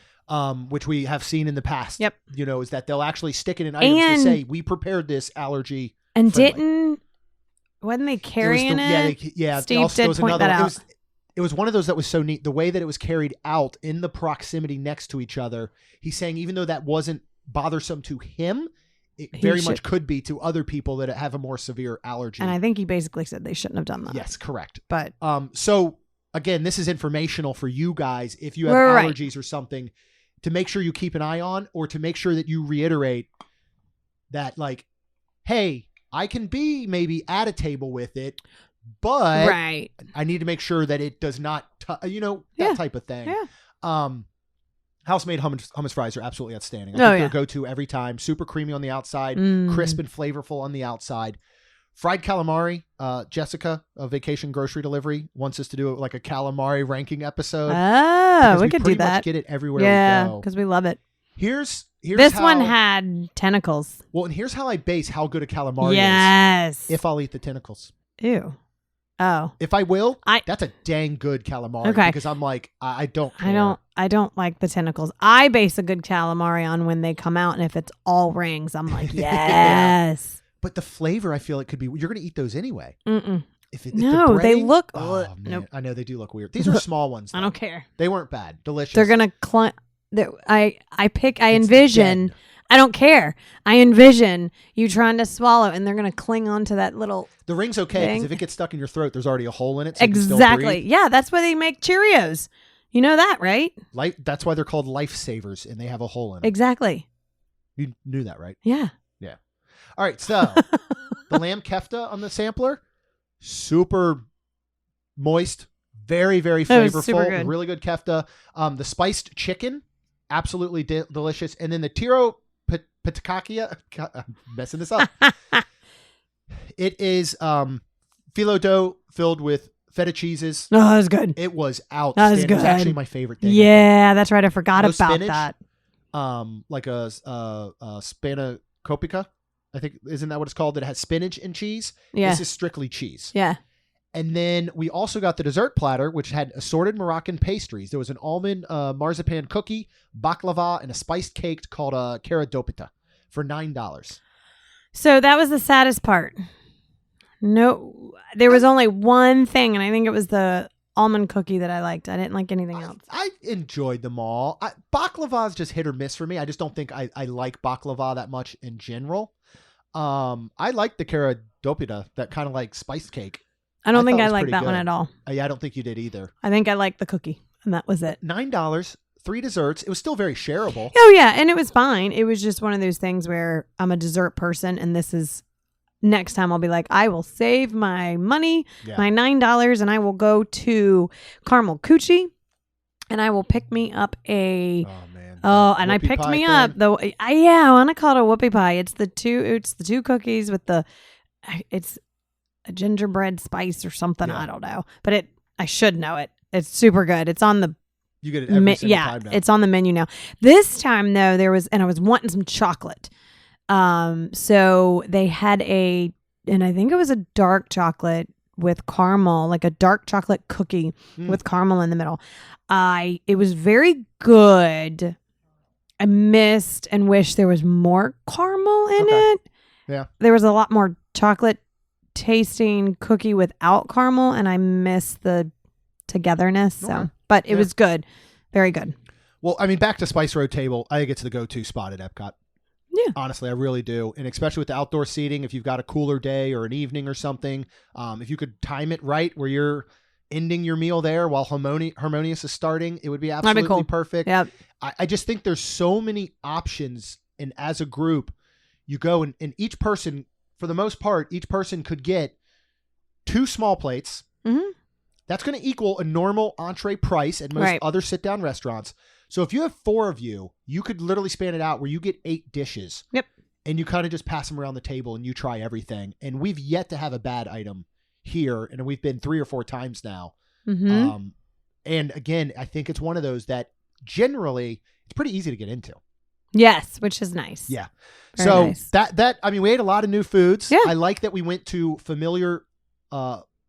Speaker 1: Which we have seen in the past.
Speaker 3: Yep.
Speaker 1: You know, is that they'll actually stick it in items to say, we prepared this allergy
Speaker 3: And
Speaker 1: friendly.
Speaker 3: wasn't they carrying it?
Speaker 1: Yeah.
Speaker 3: Steve
Speaker 1: also,
Speaker 3: did point that out.
Speaker 1: It was one of those that was so neat. The way that it was carried out in the proximity next to each other, he's saying even though that wasn't bothersome to him, it very much could be to other people that have a more severe allergy.
Speaker 3: And I think he basically said they shouldn't have done that.
Speaker 1: Yes, correct.
Speaker 3: But
Speaker 1: so again, this is informational for you guys if you have allergies or something, to make sure you keep an eye on, or to make sure that you reiterate that, like, hey, I can be maybe at a table with it, but I need to make sure that it does not, that type of thing.
Speaker 3: Yeah.
Speaker 1: House-made hummus fries are absolutely outstanding. I think they're go-to every time. Super creamy on the outside, crisp and flavorful on the outside. Fried calamari. Jessica of Vacation Grocery Delivery wants us to do like a calamari ranking episode.
Speaker 3: Oh, we could do that.
Speaker 1: Much get it everywhere we go.
Speaker 3: because we love it.
Speaker 1: Here's
Speaker 3: this one had tentacles.
Speaker 1: Well, and here's how I base how good a calamari is. If I'll eat the tentacles.
Speaker 3: Ew. Oh.
Speaker 1: If I will, that's a dang good calamari.
Speaker 3: Okay.
Speaker 1: Because I'm like, I don't care.
Speaker 3: I don't like the tentacles. I base a good calamari on when they come out, and if it's all rings, I'm like, yes.
Speaker 1: But the flavor, I feel it could be. You're going to eat those anyway.
Speaker 3: Mm-mm.
Speaker 1: If
Speaker 3: no, they look.
Speaker 1: Oh, man.
Speaker 3: Nope.
Speaker 1: I know they do look weird. These are small ones. Though.
Speaker 3: I don't care.
Speaker 1: They weren't bad. Delicious.
Speaker 3: They're gonna I envision. Dead. I don't care. I envision you trying to swallow, and they're gonna cling onto that little.
Speaker 1: The ring's okay because if it gets stuck in your throat, there's already a hole in it. So
Speaker 3: exactly. Yeah, that's why they make Cheerios. You know that, right?
Speaker 1: That's why they're called lifesavers, and they have a hole in them.
Speaker 3: Exactly.
Speaker 1: You knew that, right?
Speaker 3: Yeah.
Speaker 1: Yeah. All right. So the lamb kefta on the sampler, super moist, very, very flavorful, really good kefta. The spiced chicken, absolutely delicious. And then the tiro pitakakia, I'm messing this up. It is phyllo dough filled with feta cheeses.
Speaker 3: Oh, that was good.
Speaker 1: It was outstanding.
Speaker 3: That was good.
Speaker 1: It was actually my favorite thing.
Speaker 3: Yeah, that's right. I forgot about
Speaker 1: spinach,
Speaker 3: that.
Speaker 1: Like a spanakopika, I think, isn't that what it's called? That has spinach and cheese.
Speaker 3: Yeah.
Speaker 1: This is strictly cheese.
Speaker 3: Yeah.
Speaker 1: And then we also got the dessert platter, which had assorted Moroccan pastries. There was an almond marzipan cookie, baklava, and a spiced cake called kara dopita for $9.
Speaker 3: So that was the saddest part. No, there was only one thing, and I think it was the almond cookie that I liked. I didn't like anything else.
Speaker 1: I enjoyed them all. Baklava is just hit or miss for me. I just don't think I like baklava that much in general. I like the kara dopita, that kind of like spiced cake.
Speaker 3: I don't think I liked that one at all.
Speaker 1: Yeah, I don't think you did either.
Speaker 3: I think I liked the cookie, and that was it.
Speaker 1: $9, 3 desserts. It was still very shareable.
Speaker 3: Oh, yeah, and it was fine. It was just one of those things where I'm a dessert person, and this is... Next time I'll be like, I will save my money, my $9, and I will go to Caramel Coochie, and I will pick me up a...
Speaker 1: Oh, man.
Speaker 3: And I picked me up... I want to call it a whoopie pie. It's the two cookies with the... It's a gingerbread spice or something. I don't know. But I should know it. It's super good. It's on the...
Speaker 1: You get it every single time now.
Speaker 3: It's on the menu now. This time, though, there was... And I was wanting some chocolate. So they had and I think it was a dark chocolate with caramel, like a dark chocolate cookie with caramel in the middle. It was very good. I missed and wish there was more caramel in
Speaker 1: Okay.
Speaker 3: it.
Speaker 1: Yeah.
Speaker 3: There was a lot more chocolate tasting cookie without caramel, and I missed the togetherness. So,
Speaker 1: Okay.
Speaker 3: but it
Speaker 1: Yeah.
Speaker 3: was good. Very good.
Speaker 1: Well, I mean, back to Spice Road Table, I think it's the go-to spot at Epcot.
Speaker 3: Yeah.
Speaker 1: Honestly, I really do. And especially with the outdoor seating, if you've got a cooler day or an evening or something, if you could time it right where you're ending your meal there while Harmonious is starting, it would be
Speaker 3: That'd be
Speaker 1: absolutely
Speaker 3: cool.
Speaker 1: perfect.
Speaker 3: Yep.
Speaker 1: I just think there's so many options. And as a group, you go and each person, for the most part, each person could get 2 small plates.
Speaker 3: Mm-hmm.
Speaker 1: That's going to equal a normal entree price at most
Speaker 3: Right.
Speaker 1: other sit-down restaurants. So if you have 4 of you, you could literally span it out where you get 8 dishes.
Speaker 3: Yep.
Speaker 1: And you kind of just pass them around the table and you try everything. And we've yet to have a bad item here. And we've been 3 or 4 times now.
Speaker 3: Mm-hmm.
Speaker 1: And again, I think it's one of those that generally it's pretty easy to get into.
Speaker 3: Yes, which is nice.
Speaker 1: Yeah.
Speaker 3: Very
Speaker 1: So
Speaker 3: nice.
Speaker 1: that I mean, we ate a lot of new foods.
Speaker 3: Yeah.
Speaker 1: I like that we went to familiar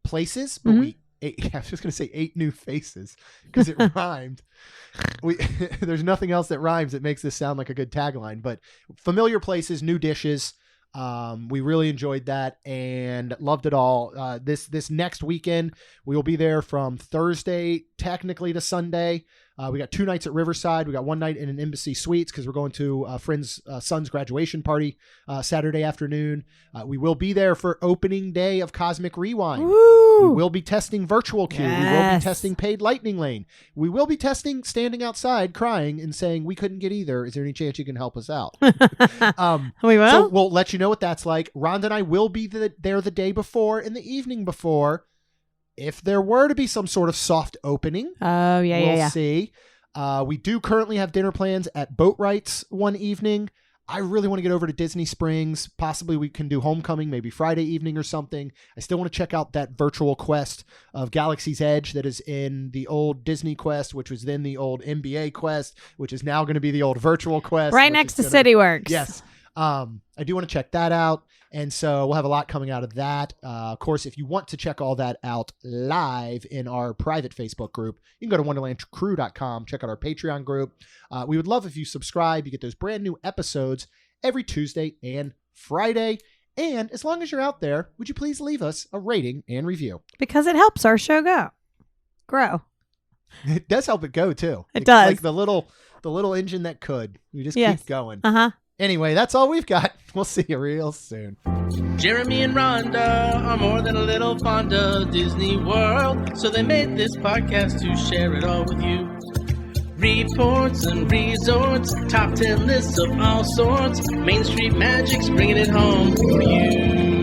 Speaker 1: places, but
Speaker 3: Mhm.
Speaker 1: we ate, I was just going to say 8 new faces because it rhymed. There's nothing else that rhymes that makes this sound like a good tagline, but familiar places, new dishes. We really enjoyed that and loved it all. This next weekend, we will be there from Thursday technically to Sunday. We got 2 nights at Riverside. We got 1 night in an Embassy Suites because we're going to a friend's son's graduation party Saturday afternoon. We will be there for opening day of Cosmic Rewind.
Speaker 3: Woo!
Speaker 1: We will be testing virtual queue. We will be
Speaker 3: Yes.
Speaker 1: testing paid lightning lane. We will be testing standing outside crying and saying we couldn't get either. Is there any chance you can help us out?
Speaker 3: We will.
Speaker 1: So we'll let you know what that's like. Rhonda and I will be there the day before and the evening before. If there were to be some sort of soft opening,
Speaker 3: Oh, yeah,
Speaker 1: we'll
Speaker 3: yeah.
Speaker 1: see. We do currently have dinner plans at Boat Rights one evening. I really want to get over to Disney Springs. Possibly we can do Homecoming, maybe Friday evening or something. I still want to check out that virtual quest of Galaxy's Edge that is in the old Disney Quest, which was then the old NBA Quest, which is now going to be the old virtual quest.
Speaker 3: Right
Speaker 1: which
Speaker 3: next
Speaker 1: is
Speaker 3: to
Speaker 1: gonna-
Speaker 3: CityWorks.
Speaker 1: Yes. I do want to check that out. And so we'll have a lot coming out of that. Of course, if you want to check all that out live in our private Facebook group, you can go to wonderlandcrew.com, check out our Patreon group. We would love if you subscribe. You get those brand new episodes every Tuesday and Friday. And as long as you're out there, would you please leave us a rating and review?
Speaker 3: Because it helps our show grow.
Speaker 1: It does help it go too.
Speaker 3: It does.
Speaker 1: Like the little engine that could. We just
Speaker 3: Yes.
Speaker 1: keep going.
Speaker 3: Uh-huh.
Speaker 1: Anyway, that's all we've got. We'll see you real soon.
Speaker 2: Jeremy and Rhonda are more than a little fond of Disney World, so they made this podcast to share it all with you. Reports and resorts, top 10 lists of all sorts, Main Street Magic's bringing it home for you.